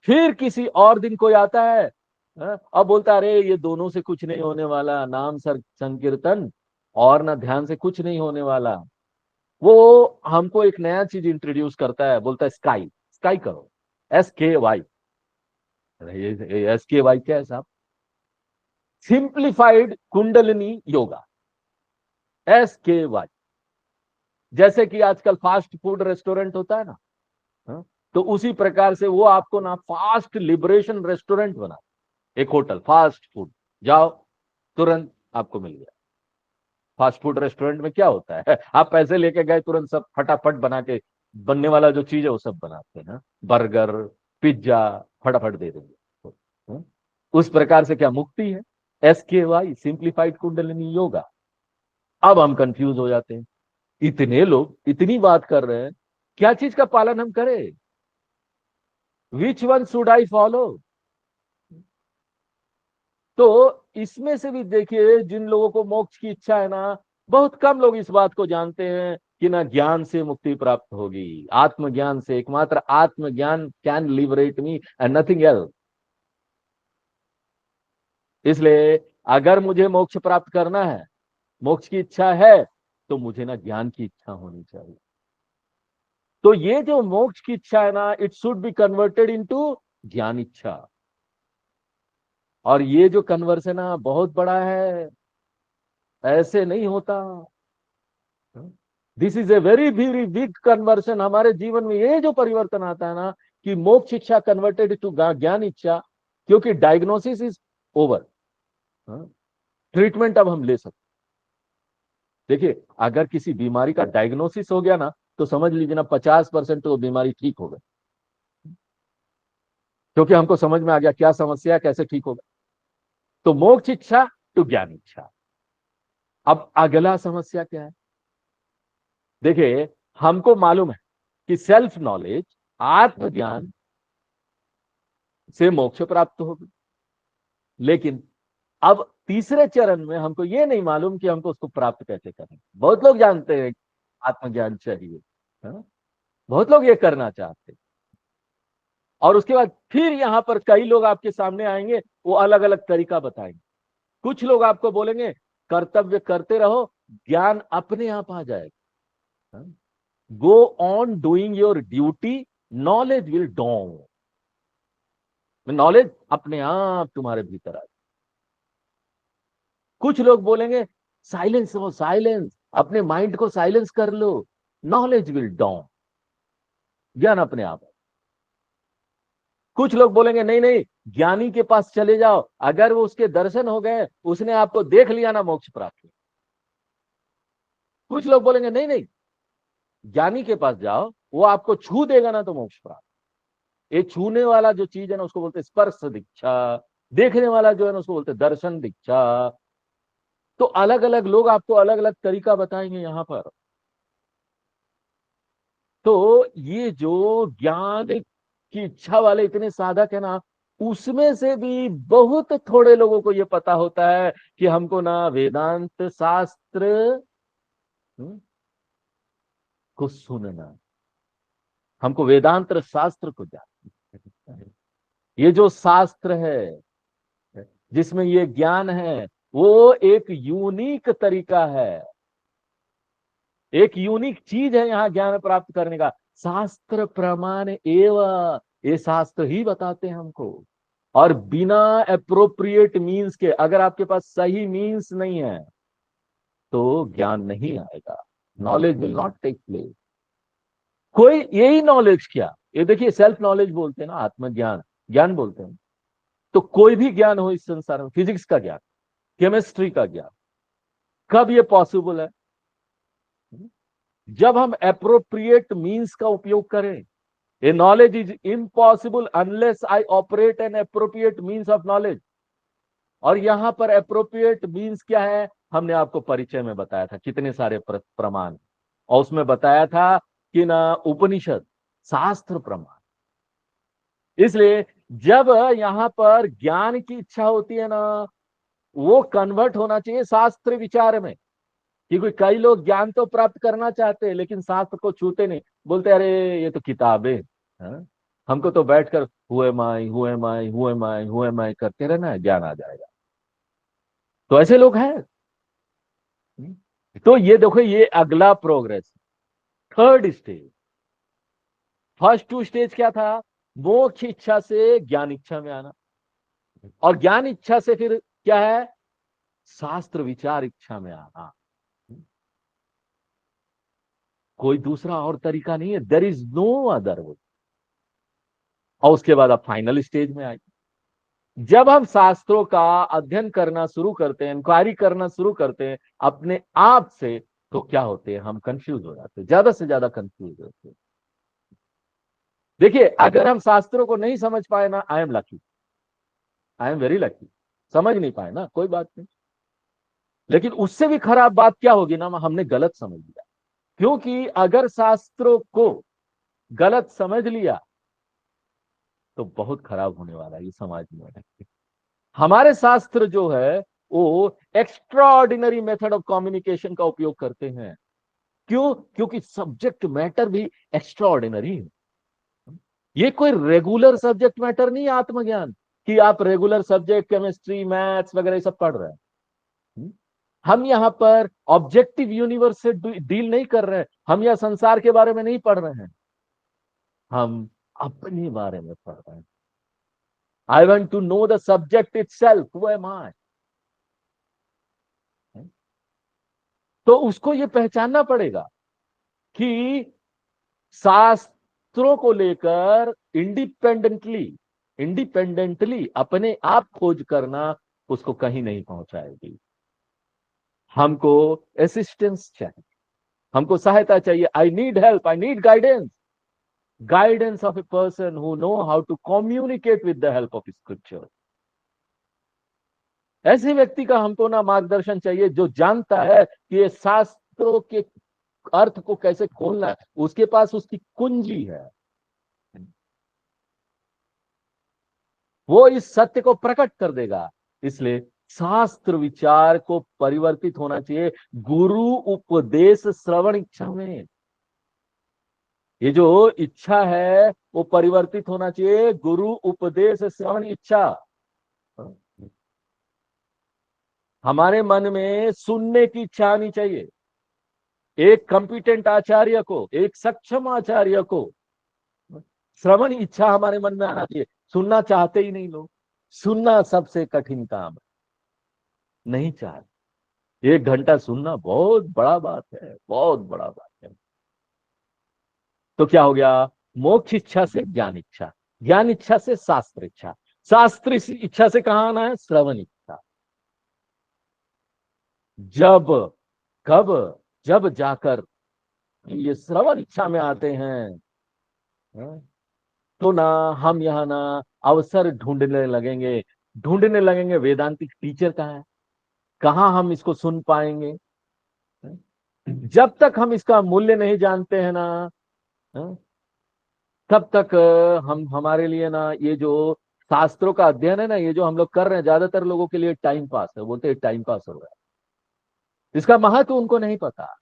S1: फिर किसी और दिन कोई आता है अब बोलता है अरे ये दोनों से कुछ नहीं होने वाला, नाम संकीर्तन और ना ध्यान से कुछ नहीं होने वाला। वो हमको एक नया चीज इंट्रोड्यूस करता है, बोलता है स्काई, स्काई करो, SKY। SKY क्या है साहब, सिंप्लीफाइड कुंडलिनी योगा, SKY। जैसे कि आजकल फास्ट फूड रेस्टोरेंट होता है ना, तो उसी प्रकार से वो आपको ना फास्ट लिबरेशन रेस्टोरेंट बना, एक होटल फास्ट फूड, जाओ तुरंत आपको मिल गया। फास्ट फूड रेस्टोरेंट में क्या होता है, आप पैसे लेके गए, तुरंत सब फटाफट बना के, बनने वाला जो चीज है वो सब बनाते हैं, बर्गर पिज्जा फटाफट दे देंगे। उस प्रकार से क्या मुक्ति है, SKY सिंप्लीफाइड कुंडलिनी योगा। अब हम कंफ्यूज हो जाते हैं, इतने लोग इतनी बात कर रहे हैं, क्या चीज का पालन हम करें, which one should I follow. तो इसमें से भी देखिए, जिन लोगों को मोक्ष की इच्छा है ना, बहुत कम लोग इस बात को जानते हैं कि ना ज्ञान से मुक्ति प्राप्त होगी, आत्मज्ञान से, एकमात्र आत्मज्ञान can liberate me and nothing else. इसलिए अगर मुझे मोक्ष प्राप्त करना है, मोक्ष की इच्छा है, तो मुझे ना ज्ञान की इच्छा होनी चाहिए। तो ये जो मोक्ष की इच्छा है ना, it should be converted into ज्ञान इच्छा। और ये जो कन्वर्सन है बहुत बड़ा है, ऐसे नहीं होता। This is a very very big conversion. हमारे जीवन में ये जो परिवर्तन आता है ना, कि मोक्ष इच्छा कन्वर्टेड टू ज्ञान इच्छा, क्योंकि डायग्नोसिस इज ओवर। ट्रीटमेंट अब हम ले सकते। देखिए, अगर किसी बीमारी का डायग्नोसिस हो गया ना, तो समझ लीजिए ना 50% तो वो बीमारी ठीक हो गई, क्योंकि हमको समझ में आ गया क्या समस्या है, कैसे ठीक होगा। तो मोक्ष इच्छा टू ज्ञान इच्छा। अब अगला समस्या क्या है? देखिए, हमको मालूम है कि सेल्फ नॉलेज, आत्मज्ञान से मोक्ष प्राप्त होगी, लेकिन अब तीसरे चरण में हमको ये नहीं मालूम कि हमको उसको प्राप्त कैसे करें। बहुत लोग जानते हैं आत्मज्ञान चाहिए, है ना? बहुत लोग ये करना चाहते हैं, और उसके बाद फिर यहां पर कई लोग आपके सामने आएंगे, वो अलग अलग तरीका बताएंगे। कुछ लोग आपको बोलेंगे कर्तव्य करते रहो, ज्ञान अपने आप आ जाएगा। Go on doing your duty, knowledge will dawn. Knowledge अपने आप तुम्हारे भीतर आ। कुछ लोग बोलेंगे साइलेंस हो, साइलेंस, अपने माइंड को साइलेंस कर लो, नॉलेज विल डॉन, ज्ञान अपने आप। कुछ लोग बोलेंगे नहीं नहीं, ज्ञानी के पास चले जाओ, अगर वो उसके दर्शन हो गए, उसने आपको देख लिया ना, मोक्ष प्राप्त। कुछ लोग बोलेंगे नहीं नहीं, ज्ञानी के पास जाओ, वो आपको छू देगा ना तो मोक्ष प्राप्त। ये छूने वाला जो चीज है ना, उसको बोलते स्पर्श दीक्षा। देखने वाला जो है ना, उसको बोलते दर्शन दीक्षा। तो अलग अलग लोग आपको अलग अलग तरीका बताएंगे यहां पर। तो ये जो ज्ञान की इच्छा वाले इतने साधक है ना, उसमें से भी बहुत थोड़े लोगों को ये पता होता है कि हमको ना वेदांत शास्त्र हम्म, को सुनना, हमको वेदांत शास्त्र को जानना। ये जो शास्त्र है जिसमें ये ज्ञान है, वो एक यूनिक तरीका है, एक यूनिक चीज है यहाँ ज्ञान प्राप्त करने का। शास्त्र प्रमाण एवं, ये शास्त्र ही बताते हैं हमको। और बिना अप्रोप्रिएट मीन्स के, अगर आपके पास सही मीन्स नहीं है तो ज्ञान नहीं आएगा, knowledge will not take place. कोई यही नॉलेज क्या, ये देखिए सेल्फ नॉलेज बोलते हैं ना, आत्मज्ञान ज्ञान बोलते हैं। तो कोई भी ज्ञान हो इस संसार में, फिजिक्स का ज्ञान, केमिस्ट्री का ज्ञान, कब ये पॉसिबल है? जब हम अप्रोप्रिएट मीन्स का उपयोग करें। ए knowledge is impossible unless I operate an appropriate means of knowledge. और यहां पर अप्रोप्रिएट मीन्स क्या है, हमने आपको परिचय में बताया था कितने सारे प्रमाण, और उसमें बताया था कि ना उपनिषद शास्त्र प्रमाण। इसलिए जब यहां पर ज्ञान की इच्छा होती है ना, वो कन्वर्ट होना चाहिए शास्त्र विचार में। क्योंकि कई लोग ज्ञान तो प्राप्त करना चाहते हैं, लेकिन शास्त्र को छूते नहीं, बोलते अरे ये तो किताबें, हाँ? हमको तो बैठकर हुए माई हुए माई हुए माई हुए माई करते रहना है, ज्ञान आ जाएगा। तो ऐसे लोग हैं। तो ये देखो, ये अगला progress, third stage. First two stage क्या था? मोक्ष इच्छा से ज्ञान इच्छा में आना, और ज्ञान इच्छा से फिर क्या है? शास्त्र विचार इच्छा में आना। कोई दूसरा और तरीका नहीं है, there is no other way. और उसके बाद आप फाइनल स्टेज में आए, जब हम शास्त्रों का अध्ययन करना शुरू करते हैं, इंक्वायरी करना शुरू करते हैं अपने आप से, तो क्या होते हैं? हम कंफ्यूज हो जाते हैं, ज्यादा से ज्यादा कंफ्यूज होते हैं। देखिए, अगर हम शास्त्रों को नहीं समझ पाए ना, I am lucky, I am very lucky. समझ नहीं पाए ना, कोई बात नहीं, लेकिन उससे भी खराब बात क्या होगी ना, हमने गलत समझ लिया। क्योंकि अगर शास्त्रों को गलत समझ लिया तो बहुत खराब होने वाला है ये समाज में। हमारे शास्त्र जो है वो extra ordinary method of communication का उपयोग करते हैं। क्यों? क्योंकि सब्जेक्ट मैटर भी एक्स्ट्रा ऑर्डिनरी है। ये कोई रेगुलर सब्जेक्ट मैटर नहीं है आत्मज्ञान, कि आप रेगुलर सब्जेक्ट केमिस्ट्री मैथ्स वगैरह सब पढ़ रहे हैं। हम यहाँ पर ऑब्जेक्टिव यूनिवर्स से डील नहीं कर रहे हैं, हम यह संसार के बारे में नहीं पढ़ रहे हैं, हम अपने बारे में पढ़ रहे हैं। I want to know the subject itself, who am I. तो उसको ये पहचानना पड़ेगा कि शास्त्रों को लेकर इंडिपेंडेंटली इंडिपेंडेंटली अपने आप खोज करना, उसको कहीं नहीं पहुंचाएगी। हमको असिस्टेंस चाहिए, हमको सहायता चाहिए। I need help, I need guidance, guidance of a person who know how to communicate with the help of scripture. ऐसे व्यक्ति का हमको ना मार्गदर्शन चाहिए जो जानता है कि ये शास्त्रों के अर्थ को कैसे खोलना है, उसके पास उसकी कुंजी है, वो इस सत्य को प्रकट कर देगा। इसलिए शास्त्र विचार को परिवर्तित होना चाहिए गुरु उपदेश श्रवण इच्छा में। ये जो इच्छा है वो परिवर्तित होना चाहिए गुरु उपदेश श्रवण इच्छा। हमारे मन में सुनने की इच्छा आनी चाहिए। एक कॉम्पिटेंट आचार्य को, एक सक्षम आचार्य को श्रवण इच्छा हमारे मन में आना चाहिए। सुनना चाहते ही नहीं लोग, सुनना सबसे कठिन काम है, नहीं चाहते। 1 घंटा सुनना बहुत बड़ा बात है, बहुत बड़ा बात है। तो क्या हो गया? मोक्ष इच्छा से ज्ञान इच्छा, ज्ञान इच्छा से शास्त्र इच्छा, शास्त्र इच्छा से कहां आना है? श्रवण इच्छा। जब कब? जब जाकर ये श्रवण इच्छा में आते हैं, तो ना हम यहाँ ना अवसर ढूंढने लगेंगे वेदांतिक टीचर कहाँ है, कहाँ हम इसको सुन पाएंगे। जब तक हम इसका मूल्य नहीं जानते हैं ना, तब तक हम हमारे लिए ना ये जो शास्त्रों का अध्ययन है ना, ये जो हम लोग कर रहे हैं, ज्यादातर लोगों के लिए टाइम पास है। बोलते हैं टाइम पास हो रहा है, इसका महत्व उनको नहीं पता।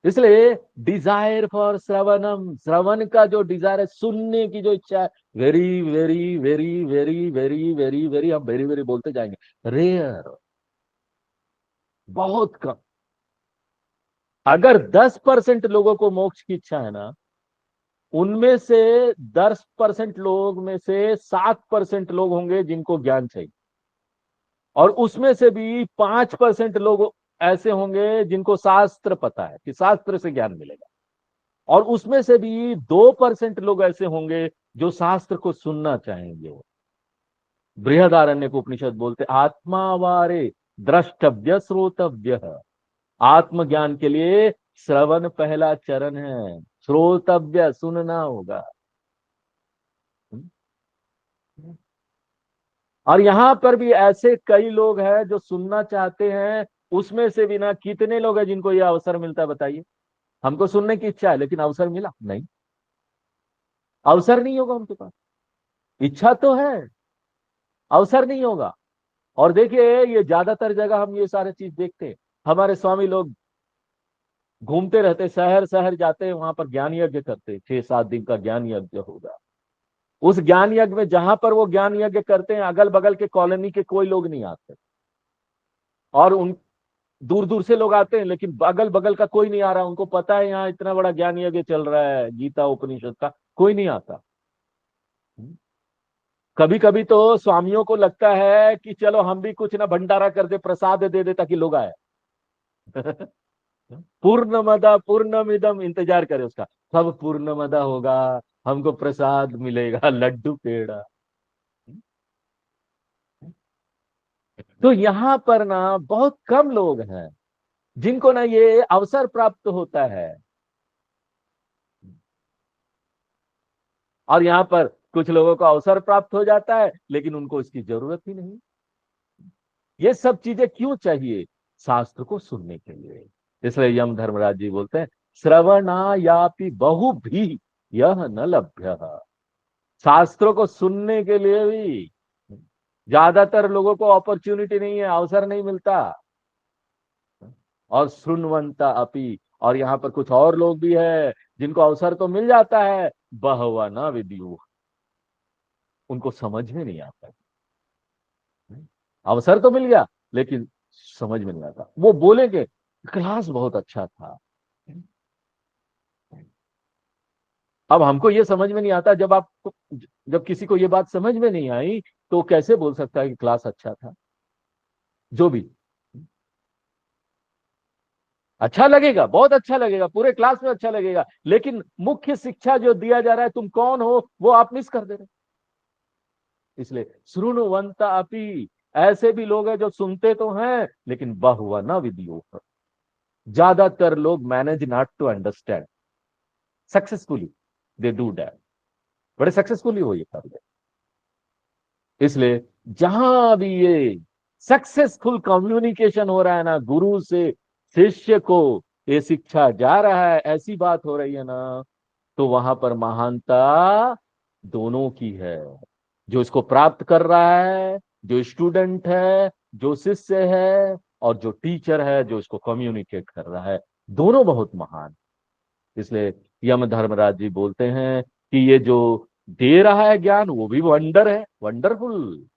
S1: इसलिए डिजायर फॉर श्रवणम, श्रवण का जो डिजायर है, सुनने की जो इच्छा है, very very very very very very very, हम वेरी वेरी बोलते जाएंगे, रेयर, बहुत कम। अगर 10% लोगों को मोक्ष की इच्छा है ना, उनमें से 10% लोग में से 7% लोग होंगे जिनको ज्ञान चाहिए, और उसमें से भी 5% लोग ऐसे होंगे जिनको शास्त्र पता है कि शास्त्र से ज्ञान मिलेगा, और उसमें से भी 2% लोग ऐसे होंगे जो शास्त्र को सुनना चाहेंगे। वो बृहदारण्यक उपनिषद बोलते आत्मावारे द्रष्टव्य श्रोतव्य। आत्मज्ञान के लिए श्रवण पहला चरण है, श्रोतव्य, सुनना होगा। और यहां पर भी ऐसे कई लोग हैं जो सुनना चाहते हैं, उसमें से भी ना कितने लोग हैं जिनको यह अवसर मिलता है? बताइए। हमको सुनने की इच्छा है लेकिन अवसर मिला नहीं, अवसर नहीं होगा उनके पास। इच्छा तो है, अवसर नहीं होगा। और देखिए ये ज्यादातर जगह हम ये सारे चीज देखते हैं। हमारे स्वामी लोग घूमते रहते, शहर शहर जाते हैं, वहां पर ज्ञान यज्ञ करते, 6-7 दिन का ज्ञान यज्ञ होगा। उस ज्ञान यज्ञ में जहां पर वो ज्ञान यज्ञ करते हैं, अगल बगल के कॉलोनी के कोई लोग नहीं आते, और उन दूर दूर से लोग आते हैं, लेकिन अगल बगल का कोई नहीं आ रहा। उनको पता है यहाँ इतना बड़ा ज्ञान यज्ञ चल रहा है गीता उपनिषद का, कोई नहीं आता। कभी कभी तो स्वामियों को लगता है कि चलो हम भी कुछ ना भंडारा कर दे, प्रसाद दे दे ताकि लोग आए। पूर्णमदा पूर्णमिदम, इंतजार करे उसका, कब पूर्णमदा होगा, हमको प्रसाद मिलेगा, लड्डू पेड़ा। तो यहां पर ना बहुत कम लोग हैं जिनको ना ये अवसर प्राप्त होता है। और यहां पर कुछ लोगों को अवसर प्राप्त हो जाता है लेकिन उनको इसकी जरूरत ही नहीं। ये सब चीजें क्यों चाहिए? शास्त्र को सुनने के लिए। इसलिए यम धर्मराज जी बोलते हैं श्रवणायापि बहु भी यह न लभ्य। शास्त्रों को सुनने के लिए भी ज्यादातर लोगों को अपॉर्चुनिटी नहीं है, अवसर नहीं मिलता। और श्रृण्वंता अपि, और यहाँ पर कुछ और लोग भी है जिनको अवसर तो मिल जाता है, बहवा न विद्यु, उनको समझ में नहीं आता। अवसर तो मिल गया लेकिन समझ में नहीं आता। वो बोलेंगे क्लास बहुत अच्छा था, अब हमको ये समझ में नहीं आता। जब किसी को ये बात समझ में नहीं आई तो कैसे बोल सकता है कि क्लास अच्छा था? जो भी अच्छा लगेगा, बहुत अच्छा लगेगा, पूरे क्लास में अच्छा लगेगा, लेकिन मुख्य शिक्षा जो दिया जा रहा है, तुम कौन हो, वो आप मिस कर दे रहे। इसलिए श्रृणुवंता अपि, ऐसे भी लोग हैं जो सुनते तो हैं लेकिन बहुवा न विदियो। ज्यादातर लोग manage not to understand, successfully they do that, बड़े सक्सेसफुली हो ये कर ले। इसलिए जहां भी ये सक्सेसफुल कम्युनिकेशन हो रहा है ना, गुरु से शिष्य को ये शिक्षा जा रहा है, ऐसी बात हो रही है ना, तो वहां पर महानता दोनों की है। जो इसको प्राप्त कर रहा है, जो स्टूडेंट है, जो शिष्य है, और जो टीचर है जो इसको कम्युनिकेट कर रहा है, दोनों बहुत महान। इसलिए यम धर्मराज जी बोलते हैं कि ये जो दे रहा है ज्ञान वो भी वंडर है, वंडरफुल,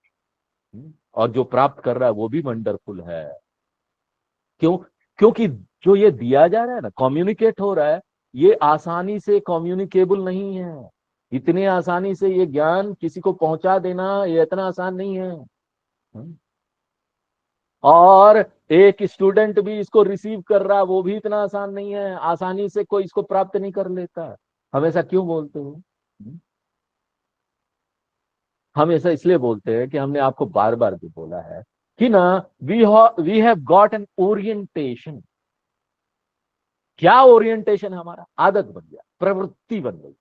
S1: और जो प्राप्त कर रहा है वो भी वंडरफुल है। क्यों? क्योंकि जो ये दिया जा रहा है ना, कम्युनिकेट हो रहा है, ये आसानी से कम्युनिकेबल नहीं है। इतने आसानी से ये ज्ञान किसी को पहुंचा देना ये इतना आसान नहीं है। और एक स्टूडेंट भी इसको रिसीव कर रहा है, वो भी इतना आसान नहीं है, आसानी से कोई इसको प्राप्त नहीं कर लेता। हम ऐसा क्यों बोलते हो? हम ऐसा इसलिए बोलते हैं कि हमने आपको बार बार भी बोला है कि ना, we have got an orientation. क्या ओरिएंटेशन? हमारा आदत बन गया, प्रवृत्ति बन गई।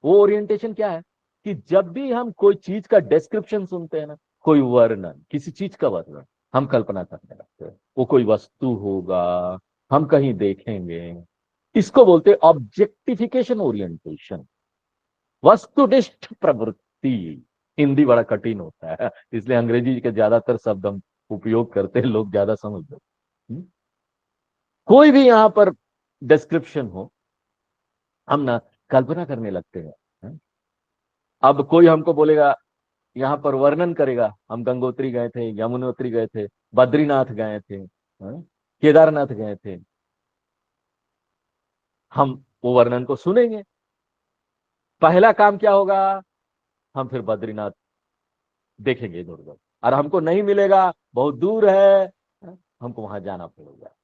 S1: वो ओरिएंटेशन क्या है कि जब भी हम कोई चीज का डिस्क्रिप्शन सुनते हैं ना, कोई वर्णन, किसी चीज का वर्णन, हम कल्पना करने लगते हैं वो कोई वस्तु होगा, हम कहीं देखेंगे। इसको बोलते हैं ऑब्जेक्टिफिकेशन ओरिएंटेशन, वस्तुनिष्ठ प्रवृत्ति। हिंदी बड़ा कठिन होता है, इसलिए अंग्रेजी के ज्यादातर शब्द हम उपयोग करते हैं, लोग ज्यादा समझ लो। कोई भी यहां पर डिस्क्रिप्शन हो, हम ना कल्पना करने लगते हैं। अब कोई हमको बोलेगा, यहाँ पर वर्णन करेगा, हम गंगोत्री गए थे, यमुनोत्री गए थे, बद्रीनाथ गए थे, केदारनाथ गए थे, हम वो वर्णन को सुनेंगे। पहला काम क्या होगा? हम फिर बद्रीनाथ देखेंगे इधर उधर, और हमको नहीं मिलेगा, बहुत दूर है, हमको वहां जाना पड़ेगा।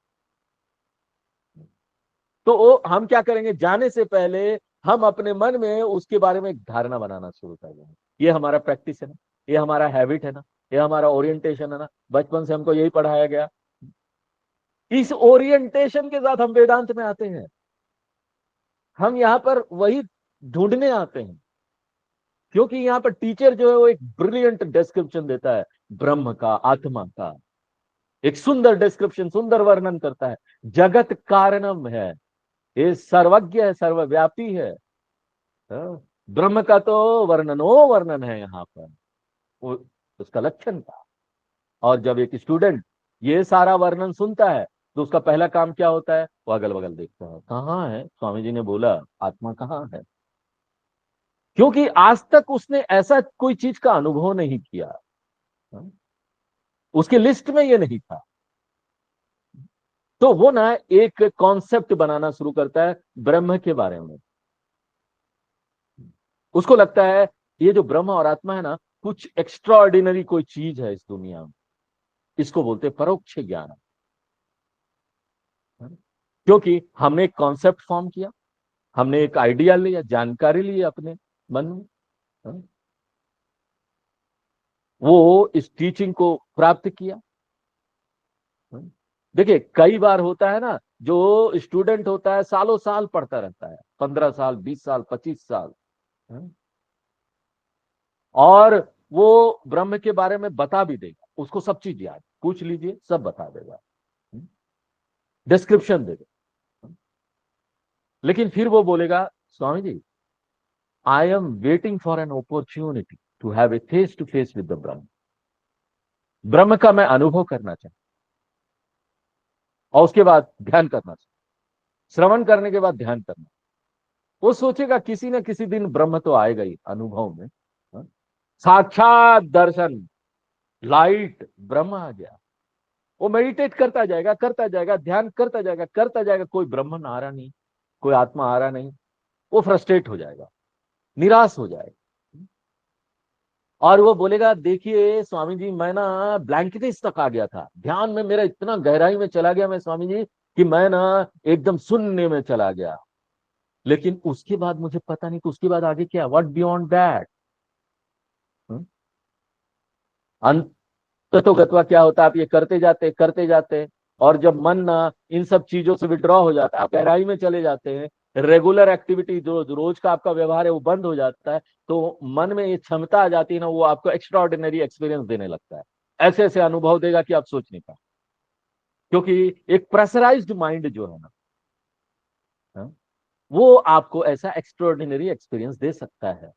S1: तो वो हम क्या करेंगे, जाने से पहले हम अपने मन में उसके बारे में एक धारणा बनाना शुरू कर देंगे। ये हमारा प्रैक्टिस है ना, ये हमारा हैबिट है ना, ये हमारा ओरिएंटेशन है ना, बचपन से हमको यही पढ़ाया गया। इस ओरिएंटेशन के साथ हम वेदांत में आते हैं। हम यहाँ पर वही ढूंढने आते हैं, क्योंकि यहाँ पर टीचर जो है वो एक ब्रिलियंट डिस्क्रिप्शन देता है ब्रह्म का, आत्मा का। एक सुंदर डिस्क्रिप्शन, सुंदर वर्णन करता है। जगत कारणम है, ये सर्वज्ञ है, सर्वव्यापी है। ब्रह्म का तो वर्णनो वर्णन है यहाँ पर, वो उसका लक्षण का। और जब एक स्टूडेंट ये सारा वर्णन सुनता है तो उसका पहला काम क्या होता है? वो अगल बगल देखता है, कहाँ है, स्वामी जी ने बोला आत्मा कहाँ है। क्योंकि आज तक उसने ऐसा कोई चीज का अनुभव नहीं किया, उसकी लिस्ट में ये नहीं था। तो वो ना एक कॉन्सेप्ट बनाना शुरू करता है ब्रह्म के बारे में। उसको लगता है ये जो ब्रह्म और आत्मा है ना, कुछ एक्स्ट्रा ऑर्डिनरी कोई चीज है इस दुनिया में। इसको बोलते हैं परोक्ष ज्ञान। क्योंकि हमने एक कॉन्सेप्ट फॉर्म किया, हमने एक आइडिया लिया, जानकारी ली अपने मन में, वो इस टीचिंग को प्राप्त किया। देखिए कई बार होता है ना, जो स्टूडेंट होता है सालों साल पढ़ता रहता है, 15 साल, 20 साल, 25 साल, और वो ब्रह्म के बारे में बता भी देगा, उसको सब चीज याद, पूछ लीजिए सब बता देगा, डिस्क्रिप्शन दे देगा। लेकिन फिर वो बोलेगा, Swami ji I am waiting for an opportunity to have a face to face with the Brahman. ब्रह्म का मैं अनुभव करना चाहता, और उसके बाद ध्यान करना चाहिए, श्रवण करने के बाद ध्यान करना। वो सोचेगा किसी न किसी दिन ब्रह्म तो आएगा ही अनुभव में, साक्षात दर्शन, लाइट, ब्रह्म आ गया। वो मेडिटेट करता जाएगा, करता जाएगा, ध्यान करता जाएगा, करता जाएगा, कोई ब्रह्मन आ रहा नहीं, कोई आत्मा आ रहा नहीं। वो फ्रस्ट्रेट हो जाएगा, निराश हो जाएगा, और वो बोलेगा देखिए स्वामी जी मैं ना ब्लैंकनेस तक आ गया था, ध्यान में मेरा इतना गहराई में चला गया मैं स्वामी जी कि मैं ना एकदम शून्य में चला गया। लेकिन उसके बाद मुझे पता नहीं कि उसके बाद आगे क्या, व्हाट बियॉन्ड दैट। अंत तो गत्वा क्या होता है, आप ये करते जाते, और जब मन ना इन सब चीजों से विड्रॉ हो जाता है, आप गहराई में चले जाते हैं, रेगुलर एक्टिविटी जो रोज का आपका व्यवहार है वो बंद हो जाता है, तो मन में ये क्षमता आ जाती है ना, वो आपको एक्स्ट्रा ऑर्डिनरी एक्सपीरियंस देने लगता है। ऐसे ऐसे अनुभव देगा कि आप सोच नहीं पाए, क्योंकि एक प्रेशराइज्ड माइंड जो है ना, हाँ, वो आपको ऐसा एक्स्ट्राऑर्डिनरी एक्सपीरियंस दे सकता है।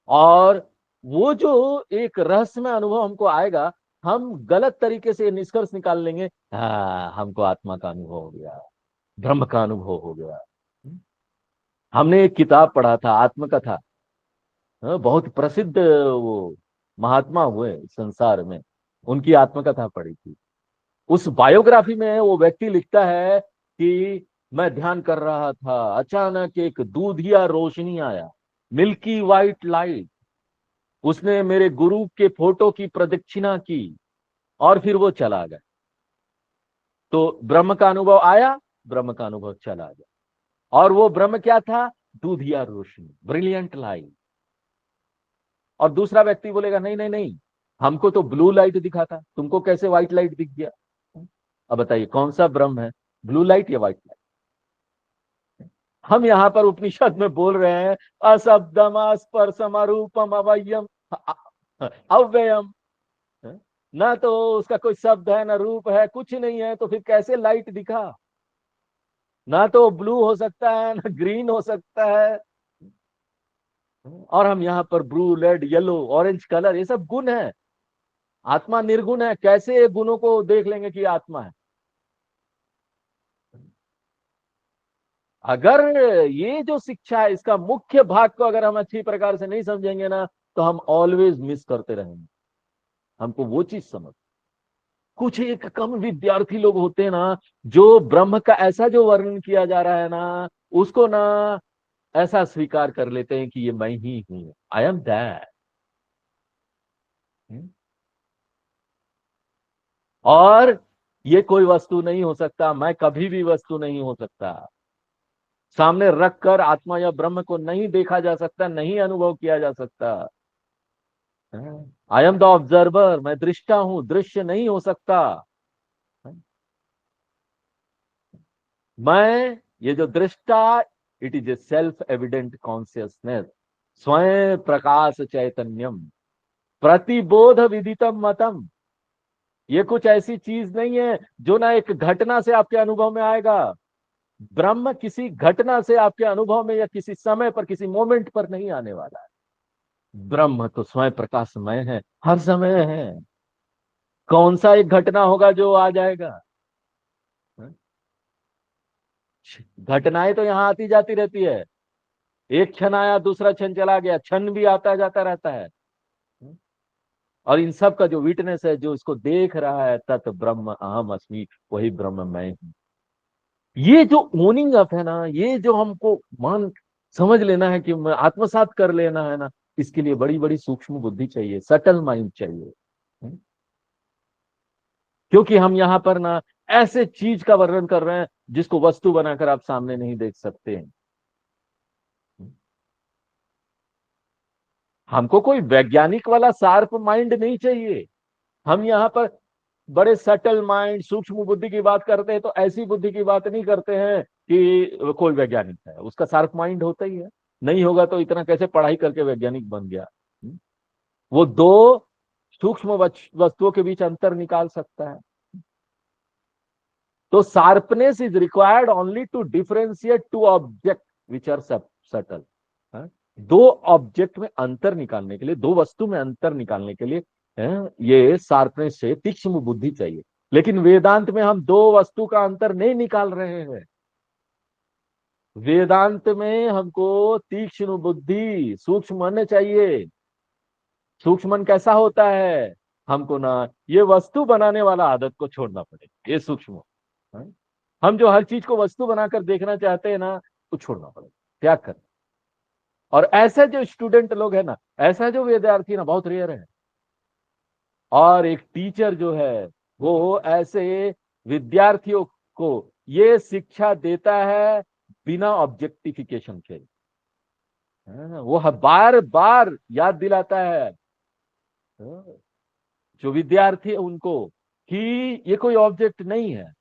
S1: और वो जो एक रहस्यमय अनुभव हमको आएगा, हम गलत तरीके से निष्कर्ष निकाल लेंगे, हाँ हमको आत्मा का अनुभव हो गया, ब्रह्म का अनुभव हो गया। हमने एक किताब पढ़ा था, आत्मकथा, बहुत प्रसिद्ध वो महात्मा हुए संसार में, उनकी आत्मकथा पढ़ी थी। उस बायोग्राफी में वो व्यक्ति लिखता है कि मैं ध्यान कर रहा था, अचानक एक दूधिया रोशनी आया, मिल्की वाइट लाइट, उसने मेरे गुरु के फोटो की प्रदक्षिणा की और फिर वो चला गया। तो ब्रह्म का अनुभव आया, ब्रह्म का अनुभव चला गया। और वो ब्रह्म क्या था? दूधिया रोशनी, ब्रिलियंट लाइट। और दूसरा व्यक्ति बोलेगा नहीं नहीं नहीं, हमको तो ब्लू लाइट दिखा था, तुमको कैसे व्हाइट लाइट दिख गया? अब बताइए कौन सा ब्रह्म है, ब्लू लाइट या व्हाइट लाइट? हम यहाँ पर उपनिषद में बोल रहे हैं अशब्दम स्पर्शम अरूपम अवयम अव्ययम, ना तो उसका कोई शब्द है ना रूप है, कुछ नहीं है, तो फिर कैसे लाइट दिखा? ना तो ब्लू हो सकता है ना ग्रीन हो सकता है। और हम यहाँ पर blue, red, yellow, orange colour, ये सब गुण है। आत्मा निर्गुण है, कैसे ये गुणों को देख लेंगे कि आत्मा है? अगर ये जो शिक्षा है, इसका मुख्य भाग को अगर हम अच्छी प्रकार से नहीं समझेंगे ना, तो हम ऑलवेज मिस करते रहेंगे। हमको वो चीज समझ, कुछ एक कम विद्यार्थी लोग होते हैं ना, जो ब्रह्म का ऐसा जो वर्णन किया जा रहा है ना, उसको ना ऐसा स्वीकार कर लेते हैं कि ये मैं ही हूं, आई एम दैट। और ये कोई वस्तु नहीं हो सकता, मैं कभी भी वस्तु नहीं हो सकता। सामने रखकर आत्मा या ब्रह्म को नहीं देखा जा सकता, नहीं अनुभव किया जा सकता। आई एम द ऑब्जर्वर, मैं दृष्टा हूं, दृश्य नहीं हो सकता। मैं, ये जो दृष्टा, it is a self evident consciousness, स्वयं प्रकाश चैतन्यम, प्रतिबोध विदितम मतम। ये कुछ ऐसी चीज नहीं है जो ना एक घटना से आपके अनुभव में आएगा। ब्रह्म किसी घटना से आपके अनुभव में या किसी समय पर, किसी मोमेंट पर नहीं आने वाला है। ब्रह्म तो स्वयं प्रकाशमय है, हर समय है। कौन सा एक घटना होगा जो आ जाएगा? घटनाएं तो यहाँ आती जाती रहती है, एक क्षण आया दूसरा क्षण चला गया, क्षण भी आता जाता रहता है। और इन सब का जो विटनेस है, जो इसको देख रहा है, तत् ब्रह्म अहम अस्मि, वही ब्रह्म मैं हूं। ये जो ओनिंग अप है ना, ये जो हमको मान समझ लेना है कि आत्मसात कर लेना है ना, इसके लिए बड़ी बड़ी सूक्ष्म बुद्धि चाहिए, सटल माइंड चाहिए। क्योंकि हम यहाँ पर ना ऐसे चीज का वर्णन कर रहे हैं जिसको वस्तु बनाकर आप सामने नहीं देख सकते हैं। हमको कोई वैज्ञानिक वाला शार्प माइंड नहीं चाहिए। हम यहाँ पर बड़े सटल माइंड, सूक्ष्म बुद्धि की बात करते हैं, तो ऐसी बुद्धि की बात नहीं करते हैं कि कोई वैज्ञानिक है, उसका शार्प माइंड होता ही है। नहीं होगा तो इतना कैसे पढ़ाई करके वैज्ञानिक बन गया? वो दो सूक्ष्म वस्तुओं के बीच अंतर निकाल सकता है। तो sharpness is required only to differentiate to object which are subtle. दो ऑब्जेक्ट में अंतर निकालने के लिए, दो वस्तु में अंतर निकालने के लिए ये शार्पनेस से तीक्ष्ण बुद्धि चाहिए। लेकिन वेदांत में हम दो वस्तु का अंतर नहीं निकाल रहे हैं। वेदांत में हमको तीक्ष्ण बुद्धि, सूक्ष्म मन चाहिए। सूक्ष्म मन कैसा होता है? हमको ना ये वस्तु बनाने वाला आदत को छोड़ना पड़ेगा, ये सूक्ष्म। हम जो हर चीज को वस्तु बनाकर देखना चाहते हैं ना, वो छोड़ना पड़ेगा, त्याग कर। और ऐसे जो स्टूडेंट लोग हैं ना, ऐसा जो विद्यार्थी ना, बहुत रेयर है। और एक टीचर जो है, वो ऐसे विद्यार्थियों को ये शिक्षा देता है बिना ऑब्जेक्टिफिकेशन के। वो बार बार याद दिलाता है जो विद्यार्थी है उनको कि ये कोई ऑब्जेक्ट नहीं है,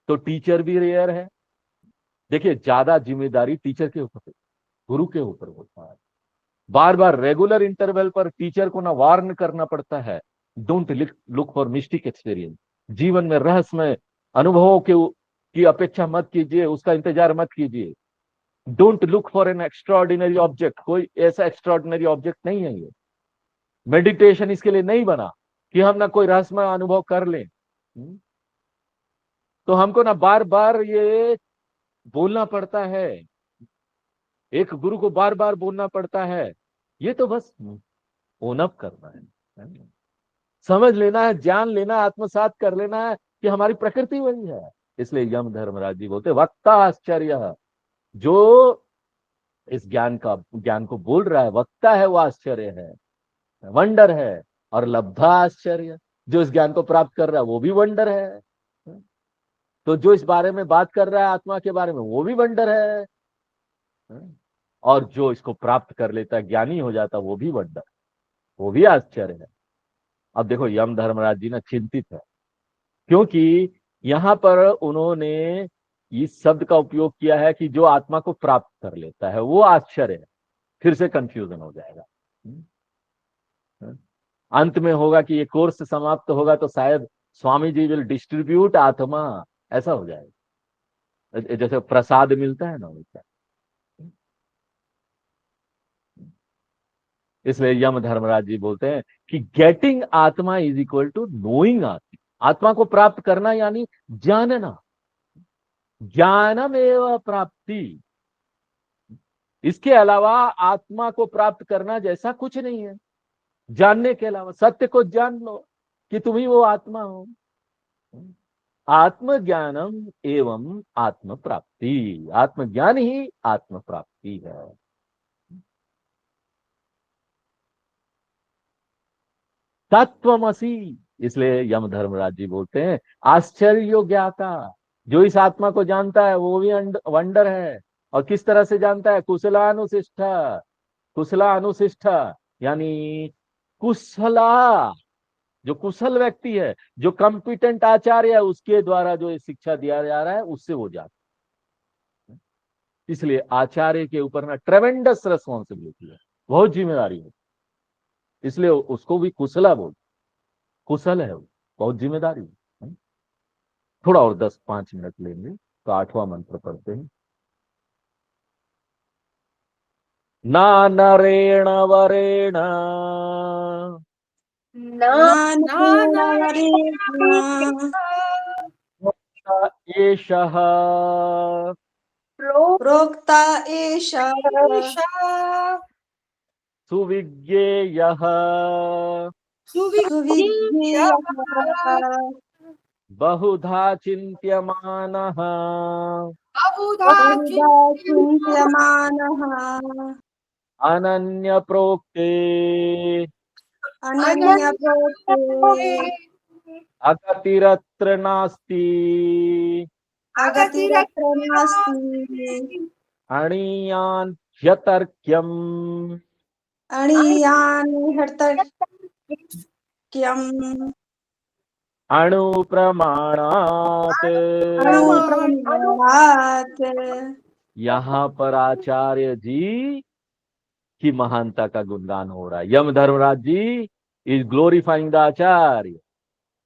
S1: तो टीचर भी रेयर है। देखिए, ज्यादा जिम्मेदारी टीचर के ऊपर, गुरु के ऊपर होता है। बार बार रेगुलर इंटरवल पर टीचर को ना वार्न करना पड़ता है, don't look for mystic experience. जीवन में रहस्यमय अनुभवों की अपेक्षा मत कीजिए, उसका इंतजार मत कीजिए। Don't look for an extraordinary object, कोई ऐसा एक्स्ट्रॉर्डिनरी ऑब्जेक्ट नहीं है ये। मेडिटेशन इसके लिए नहीं बना कि हम ना कोई रहस्यमय अनुभव कर लें। तो हमको ना बार बार ये बोलना पड़ता है, एक गुरु को बार बार बोलना पड़ता है। ये तो बस ओन अप करना है, समझ लेना है, ज्ञान लेना, आत्मसात कर लेना है कि हमारी प्रकृति वही है। इसलिए यम धर्मराज जी बोलते वक्ता आश्चर्य, जो इस ज्ञान को बोल रहा है, वक्ता है, वो आश्चर्य है, वंडर है। और लब्धा आश्चर्य, जो इस ज्ञान को प्राप्त कर रहा है वो भी वंडर है। तो जो इस बारे में बात कर रहा है, आत्मा के बारे में, वो भी वंडर है। और जो इसको प्राप्त कर लेता है, ज्ञानी हो जाता है, वो भी वंडर, वो भी आश्चर्य है। अब देखो, यम धर्मराज जी ना चिंतित है, क्योंकि यहां पर उन्होंने इस शब्द का उपयोग किया है कि जो आत्मा को प्राप्त कर लेता है वो आश्चर्य है। फिर से कंफ्यूजन हो जाएगा। अंत में होगा कि ये कोर्स समाप्त होगा तो शायद स्वामी जी विल डिस्ट्रीब्यूट आत्मा, ऐसा हो जाएगा, जैसे प्रसाद मिलता है ना वैसा। इसलिए यम धर्मराज जी बोलते हैं कि गेटिंग आत्मा इज इक्वल टू नोइंग आत्मा। आत्मा को प्राप्त करना यानी जानना, ज्ञानम एवं प्राप्ति। इसके अलावा आत्मा को प्राप्त करना जैसा कुछ नहीं है, जानने के अलावा। सत्य को जान लो कि तुम ही वो आत्मा हो। आत्मज्ञानम एवं आत्म प्राप्ति, आत्मज्ञान ही आत्म प्राप्ति है। तत्वमसी, इसलिए यम धर्मराज जी बोलते हैं आश्चर्य ज्ञाता। जो इस आत्मा को जानता है वो भी वंडर है। और किस तरह से जानता है? कुशलानुशिष्ट, कुशलानुशिष्ट यानी कुशला, जो कुशल व्यक्ति है, जो कॉम्पिटेंट आचार्य है, उसके द्वारा जो शिक्षा दिया जा रहा है, उससे वो जानता है। इसलिए आचार्य के ऊपर ना ट्रेमेंडस रेस्पॉन्सिबिलिटी है, बहुत जिम्मेदारी है। इसलिए उसको भी कुशला बोलते, कुशल है वो, बहुत जिम्मेदारी है। थोड़ा और 10-5 मिनट लेंगे तो 8वां मंत्र पढ़ते हैं। ना नरेण वरेण एषः
S2: प्रोक्ता एषः
S1: सुविज्ञेयः
S2: सुविज्ञेयः
S1: बहुधा चिन्त्यमानः
S2: बहुधा चिन्त्यमानः
S1: अनन्यप्रोक्ते
S2: अनन्यप्रोक्ते
S1: अगतिरत्र नास्ति
S2: अगतिरत्र नास्ति
S1: अणीयान् ह्यतर्क्यम्
S2: अणीयान् हर्तक्यम्
S1: अणुप्रमाणात्।
S2: अणुप्रमाणात्।
S1: यहाँ पर आचार्य जी की महानता का गुणगान हो रहा है। Yama Dharmaraj ji is glorifying the acharya,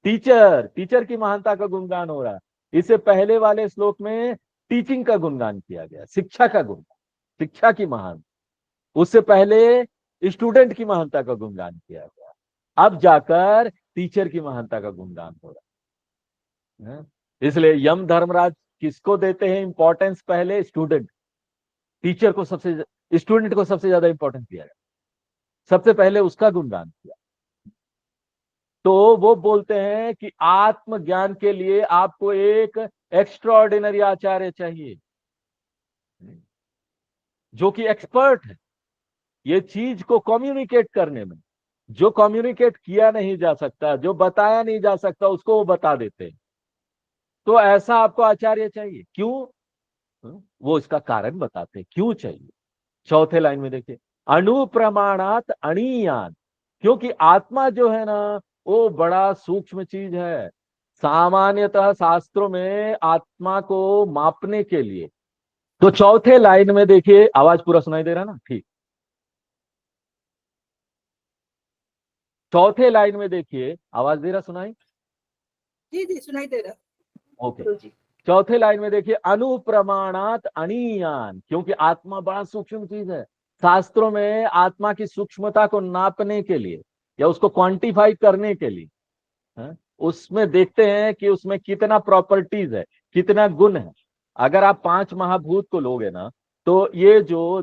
S1: teacher की महानता का गुणगान हो रहा है। इससे पहले वाले श्लोक में टीचिंग का गुणगान किया गया, शिक्षा का गुणगान, शिक्षा की महानता। उससे पहले स्टूडेंट की महानता का गुणगान किया गया, अब जाकर टीचर की महानता का गुणगान हो रहा है। इसलिए यम धर्मराज किसको देते हैं इंपॉर्टेंस? पहले स्टूडेंट, टीचर को सबसे, स्टूडेंट को सबसे ज्यादा इंपॉर्टेंस दिया गया, सबसे पहले उसका गुणगान किया। तो वो बोलते हैं कि आत्मज्ञान के लिए आपको एक एक्स्ट्राऑर्डिनरी आचार्य चाहिए, जो कि एक्सपर्ट है ये चीज को कम्युनिकेट करने में। जो कम्युनिकेट किया नहीं जा सकता, जो बताया नहीं जा सकता, उसको वो बता देते हैं। तो ऐसा आपको आचार्य चाहिए। क्यों? वो इसका कारण बताते हैं क्यों चाहिए। चौथे लाइन में देखिए, अणुप्रमाणात अणीयान। क्योंकि आत्मा जो है ना वो बड़ा सूक्ष्म चीज है। सामान्यतः शास्त्रों में आत्मा को मापने के लिए, तो चौथे लाइन में देखिए, आवाज पूरा सुनाई दे रहा है ना? ठीक। चौथे लाइन में देखिए, आवाज दे रहा, सुनाई?
S3: जी जी सुनाई दे रहा
S1: ओके।
S3: गुरु जी।
S1: चौथे लाइन में देखिए, अनुप्रमाणात अणीयान, क्योंकि आत्मा बड़ा सूक्ष्म चीज है। शास्त्रों में आत्मा की सूक्ष्मता को नापने के लिए या उसको क्वांटिफाई करने के लिए, है? उसमें देखते हैं कि उसमें कितना प्रॉपर्टीज है, कितना गुण है। अगर आप 5 महाभूत को लोगे ना, तो ये जो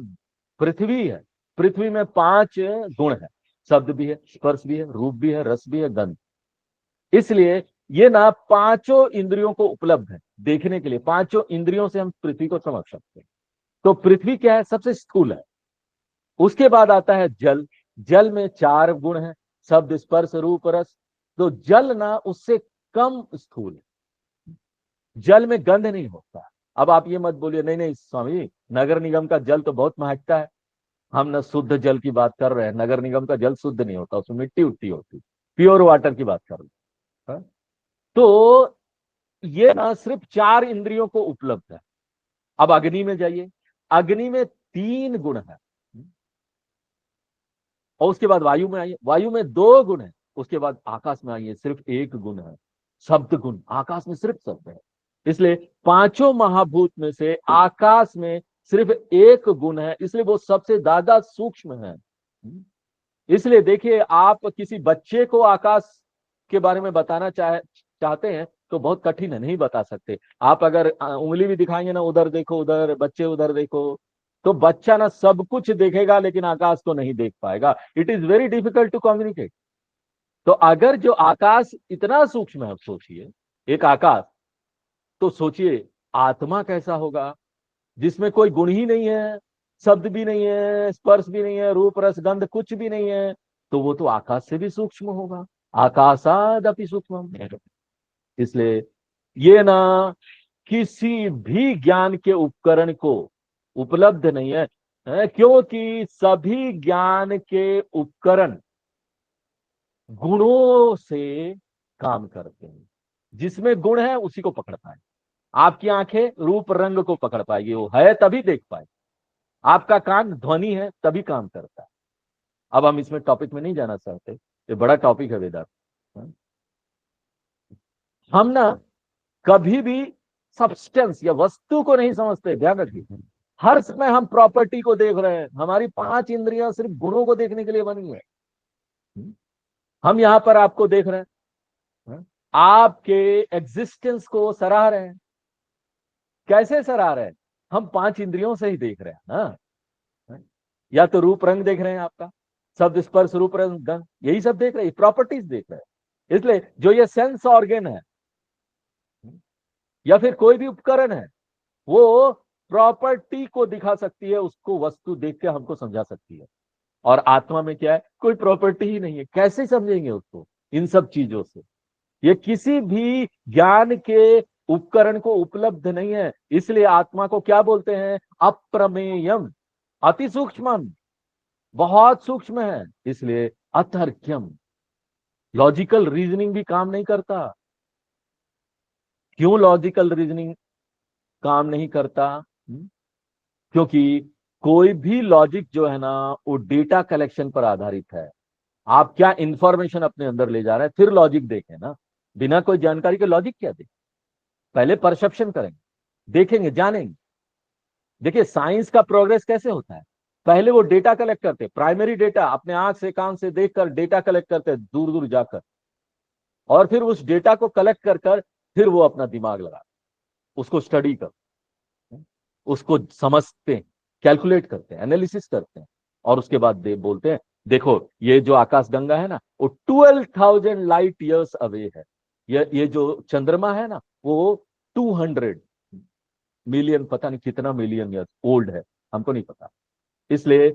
S1: पृथ्वी है, पृथ्वी में 5 गुण है। शब्द भी है, स्पर्श भी है, रूप भी है, रस भी है, गंध। इसलिए ये ना पांचों इंद्रियों को उपलब्ध है देखने के लिए। पांचों इंद्रियों से हम पृथ्वी को समझ सकते हैं। तो पृथ्वी क्या है? सबसे स्थूल है। उसके बाद आता है जल। जल में 4 गुण हैं, शब्द, स्पर्श, रूप, रस। तो जल ना उससे कम स्थूल है। जल में गंध नहीं होता। अब आप ये मत बोलिए नहीं नहीं स्वामी, नगर निगम का जल तो बहुत महकता है। हम ना शुद्ध जल की बात कर रहे हैं। नगर निगम का जल शुद्ध नहीं होता, उसमें मिट्टी उट्टी होती। प्योर वाटर की बात कर रहे हैं। तो ये ना सिर्फ 4 इंद्रियों को उपलब्ध है। अब अग्नि में जाइए, अग्नि में 3 गुण है। और उसके बाद वायु में आइए, वायु में 2 गुण है। उसके बाद आकाश में आइए, सिर्फ 1 गुण है, शब्द गुण। आकाश में सिर्फ शब्द है। इसलिए पांचों महाभूत में से आकाश में सिर्फ 1 गुण है, इसलिए वो सबसे ज्यादा सूक्ष्म है। इसलिए देखिए, आप किसी बच्चे को आकाश के बारे में बताना चाहते हैं तो बहुत कठिन है, नहीं बता सकते। आप अगर उंगली भी दिखाएंगे ना, उधर देखो, उधर बच्चे, उधर देखो, तो बच्चा ना सब कुछ देखेगा लेकिन आकाश को नहीं देख पाएगा। It is very difficult to communicate. तो अगर जो आकाश इतना सूक्ष्म है, सोचिए एक आकाश, तो सोचिए आत्मा कैसा होगा, जिसमें कोई गुण ही नहीं है, शब्द भी नहीं है, स्पर्श भी नहीं है, रूप रस गंध कुछ भी नहीं है। तो वो तो आकाश से भी सूक्ष्म होगा। आकाशादपि सूक्ष्म। इसलिए ये ना किसी भी ज्ञान के उपकरण को उपलब्ध नहीं है, क्योंकि सभी ज्ञान के उपकरण गुणों से काम करते हैं। जिसमें गुण है उसी को पकड़ पाए। आपकी आंखें रूप रंग को पकड़ पाएगी, वो है तभी देख पाए। आपका कान ध्वनि है तभी काम करता है। अब हम इसमें टॉपिक में नहीं जाना चाहते, ये बड़ा टॉपिक है वेदांत। हम ना कभी भी सब्सटेंस या वस्तु को नहीं समझते, ध्यान रखिए। हर समय हम प्रॉपर्टी को देख रहे हैं। हमारी 5 इंद्रियां सिर्फ गुणों को देखने के लिए बनी है। हम यहां पर आपको देख रहे हैं, आपके एग्जिस्टेंस को सराह रहे हैं। कैसे सराह रहे हैं? हम 5 इंद्रियों से ही देख रहे हैं ना। या तो रूप रंग देख रहे हैं, आपका शब्द स्पर्श रूप रंग गंध, यही सब देख रहे हैं, प्रॉपर्टीज देख रहे हैं। इसलिए जो ये सेंस ऑर्गन है या फिर कोई भी उपकरण है, वो प्रॉपर्टी को दिखा सकती है, उसको वस्तु देख के हमको समझा सकती है। और आत्मा में क्या है? कोई प्रॉपर्टी ही नहीं है, कैसे समझेंगे उसको इन सब चीजों से? ये किसी भी ज्ञान के उपकरण को उपलब्ध नहीं है। इसलिए आत्मा को क्या बोलते हैं? अप्रमेयम, अति सूक्ष्म, बहुत सूक्ष्म है। इसलिए अतर्क्यम, लॉजिकल रीजनिंग भी काम नहीं करता। क्यों लॉजिकल रीजनिंग काम नहीं करता? क्योंकि कोई भी लॉजिक जो है ना वो डेटा कलेक्शन पर आधारित है। आप क्या इंफॉर्मेशन अपने अंदर ले जा रहे हैं, फिर लॉजिक देखें ना। बिना कोई जानकारी के लॉजिक क्या देखें? पहले परसेप्शन करेंगे, देखेंगे, जानेंगे। देखिए साइंस का प्रोग्रेस कैसे होता है? पहले वो डेटा कलेक्ट करते, प्राइमरी डेटा, अपने आंख से कान से देखकर डेटा कलेक्ट करते दूर दूर जाकर, और फिर उस डेटा को कलेक्ट कर फिर वो अपना दिमाग लगा, उसको स्टडी कर, उसको समझते हैं, कैलकुलेट करते हैं, एनालिसिस करते हैं, और उसके बाद बोलते हैं देखो ये जो आकाश गंगा है ना वो 12,000 लाइट ईयर्स अवे है। ये जो चंद्रमा है ना वो 200 मिलियन, पता नहीं कितना मिलियन ईयर्स ओल्ड है, हमको नहीं पता। इसलिए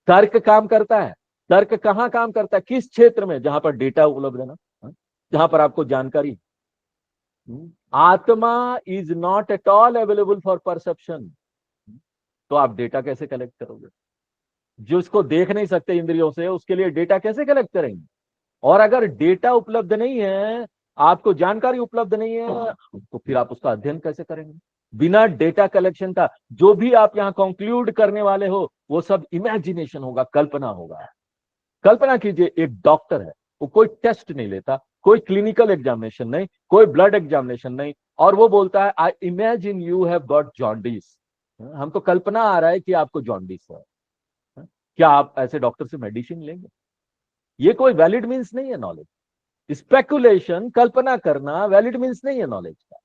S1: तर्क काम करता है। तर्क कहाँ काम करता है? किस क्षेत्र में? जहां पर डेटा उपलब्ध है ना, जहां पर आपको जानकारी। आत्मा is not at all available for perception. तो आप डेटा कैसे कलेक्ट करोगे? जो इसको देख नहीं सकते इंद्रियों से, उसके लिए डेटा कैसे कलेक्ट करेंगे? और अगर डेटा उपलब्ध नहीं है, आपको जानकारी उपलब्ध नहीं है, तो फिर आप उसका अध्ययन कैसे करेंगे? बिना डेटा कलेक्शन का जो भी आप यहां कंक्लूड करने वाले हो वो सब इमेजिनेशन होगा, कल्पना होगा। कल्पना कीजिए, एक डॉक्टर है, वो कोई टेस्ट नहीं लेता, कोई क्लिनिकल एग्जामिनेशन नहीं, कोई ब्लड एग्जामिनेशन नहीं, और वो बोलता है I imagine you have got jaundice. हम तो कल्पना आ रहा है कि आपको जॉन्डिस है। क्या आप ऐसे डॉक्टर से मेडिसिन लेंगे? ये कोई वैलिड मीन्स नहीं है नॉलेज। स्पेकुलेशन, कल्पना करना वैलिड मीन्स नहीं है नॉलेज का।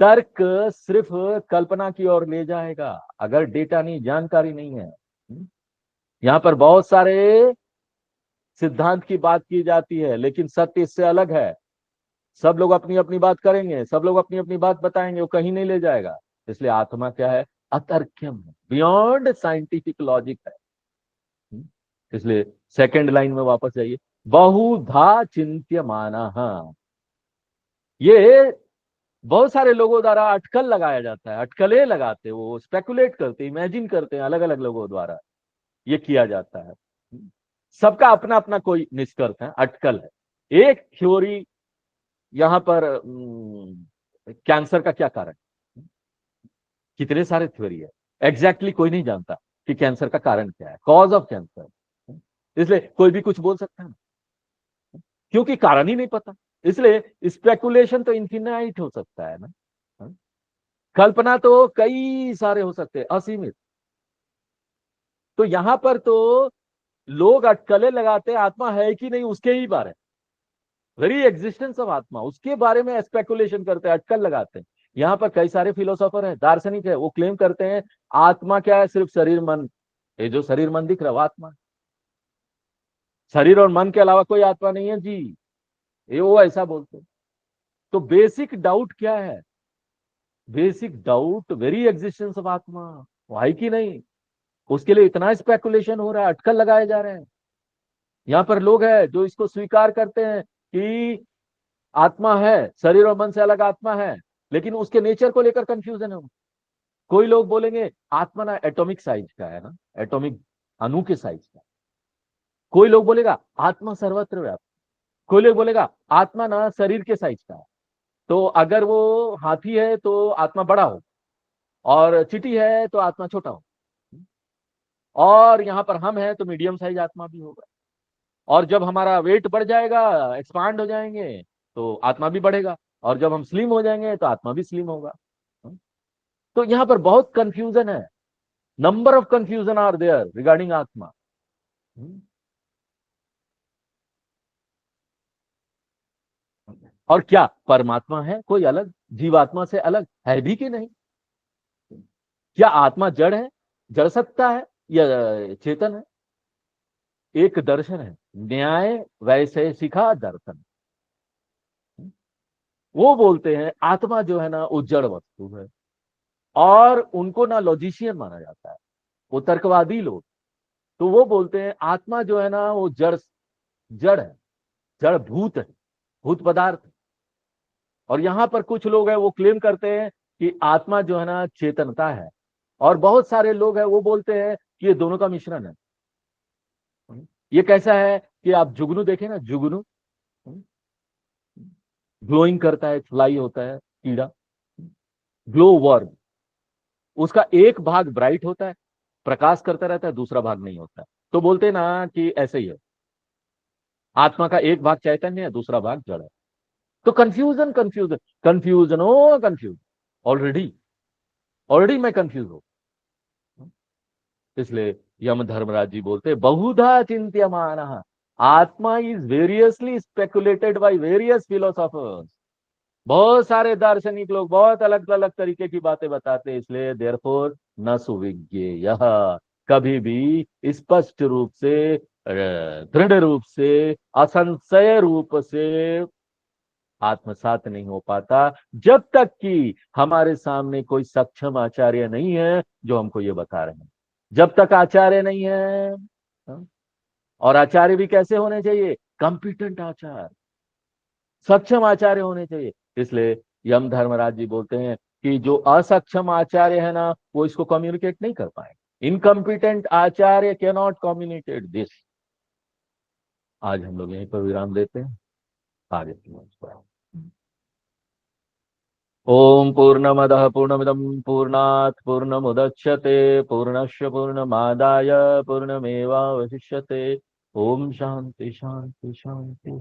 S1: तर्क सिर्फ कल्पना की ओर ले जाएगा अगर डेटा नहीं, जानकारी नहीं है। यहां पर बहुत सारे सिद्धांत की बात की जाती है, लेकिन सत्य इससे अलग है। सब लोग अपनी अपनी बात करेंगे, सब लोग अपनी अपनी बात बताएंगे, वो कहीं नहीं ले जाएगा। इसलिए आत्मा क्या है? अतर्क्यम है, बियॉन्ड साइंटिफिक लॉजिक है। इसलिए सेकंड लाइन में वापस जाइए, बहुधा चिंत्यमानः। ये बहुत सारे लोगों द्वारा अटकल लगाया जाता है, अटकलें लगाते, वो स्पेकुलेट करते, इमेजिन करते हैं, अलग अलग लोगों द्वारा ये किया जाता है। सबका अपना अपना कोई निष्कर्ष है, अटकल है। एक थ्योरी यहां पर कैंसर का क्या कारण, कितने सारे थ्योरी है, एग्जैक्टली कोई नहीं जानता कि कैंसर का कारण क्या है, कॉज ऑफ कैंसर। इसलिए कोई भी कुछ बोल सकता है, क्योंकि कारण ही नहीं पता। इसलिए स्पेकुलेशन तो इन्फिनाइट हो सकता है ना, कल्पना तो कई सारे हो सकते हैं, असीमित। तो यहां पर तो लोग अटकलें लगाते हैं, आत्मा है कि नहीं उसके ही बारे, वेरी एग्जिस्टेंस ऑफ आत्मा, उसके बारे में स्पेकुलेशन करते हैं, अटकल लगाते हैं। यहां पर कई सारे फिलोसोफर हैं, दार्शनिक है, वो क्लेम करते हैं आत्मा क्या है? सिर्फ शरीर मन। ये जो शरीर मन दिख रहा है वो आत्मा, शरीर और मन के अलावा कोई आत्मा नहीं है जी, ये वो ऐसा बोलते हैं। तो बेसिक डाउट क्या है? Basic doubt very existence of आत्मा, वो है कि नहीं, उसके लिए इतना स्पेकुलेशन हो रहा है, अटकल लगाए जा रहे हैं। यहाँ पर लोग हैं जो इसको स्वीकार करते हैं कि आत्मा है, शरीर और मन से अलग आत्मा है, लेकिन उसके नेचर को लेकर कंफ्यूजन है। कोई लोग बोलेंगे आत्मा ना एटॉमिक साइज का है ना, एटॉमिक अणु के साइज का। कोई लोग बोलेगा आत्मा सर्वत्र व्याप्त। कोई लोग बोलेगा आत्मा ना शरीर के साइज का है, तो अगर वो हाथी है तो आत्मा बड़ा हो, और चींटी है तो आत्मा छोटा हो, और यहां पर हम है तो मीडियम साइज आत्मा भी होगा। और जब हमारा वेट बढ़ जाएगा, एक्सपांड हो जाएंगे, तो आत्मा भी बढ़ेगा, और जब हम स्लिम हो जाएंगे तो आत्मा भी स्लिम होगा। तो यहां पर बहुत कंफ्यूजन है, number of confusion are there regarding आत्मा। और क्या परमात्मा है कोई अलग, जीवात्मा से अलग है भी कि नहीं? क्या आत्मा जड़ है, जड़ सत्ता है, या चेतन है? एक दर्शन है, न्याय वैशेषिका दर्शन, वो बोलते हैं आत्मा जो है ना वो जड़ वस्तु है, और उनको ना लॉजिशियन माना जाता है, वो तर्कवादी लोग। तो वो बोलते हैं आत्मा जो है ना वो जड़, जड़ है, जड़ भूत है, भूत पदार्थ है। और यहां पर कुछ लोग हैं वो क्लेम करते हैं कि आत्मा जो है ना चेतनता है, और बहुत सारे लोग हैं वो बोलते हैं कि ये दोनों का मिश्रण है। ये कैसा है कि आप जुगनू देखें ना, जुगनू ग्लोइंग करता है, फ्लाई होता है कीड़ा, ग्लो वर्म, उसका एक भाग ब्राइट होता है, प्रकाश करता रहता है, दूसरा भाग नहीं होता है। तो बोलते हैं ना कि ऐसे ही है, आत्मा का एक भाग चैतन्य है, दूसरा भाग जड़ है। तो कंफ्यूजन कंफ्यूजन कंफ्यूजन हो कंफ्यूज, ऑलरेडी ऑलरेडी मैं कंफ्यूज हूं। इसलिए यम धर्मराज जी बोलते बहुधा चिंत्यमान आत्मा is variously speculated by various philosophers. बहुत सारे दार्शनिक लोग बहुत अलग अलग तरीके की बातें बताते हैं, इसलिए देयरफॉर न सुविज्ञेय, कभी भी स्पष्ट रूप से, दृढ़ रूप से, असंशय रूप से आत्मसात नहीं हो पाता, जब तक कि हमारे सामने कोई सक्षम आचार्य नहीं है जो हमको ये बता रहे हैं। जब तक आचार्य नहीं है, हाँ? और आचार्य भी कैसे होने चाहिए? कॉम्पिटेंट आचार्य, सक्षम आचार्य होने चाहिए। इसलिए यम धर्मराज जी बोलते हैं कि जो असक्षम आचार्य है ना वो इसको कम्युनिकेट नहीं कर पाए। Incompetent Acharya can not communicate this. आज हम लोग यहीं पर विराम देते हैं, आगे ओम पूर्णमदः पूर्णमिदं पूर्णात् पूर्णमुदच्यते पूर्णस्य पूर्णमादाय पूर्णमेवावशिष्यते। ओम शांति शांति शांति।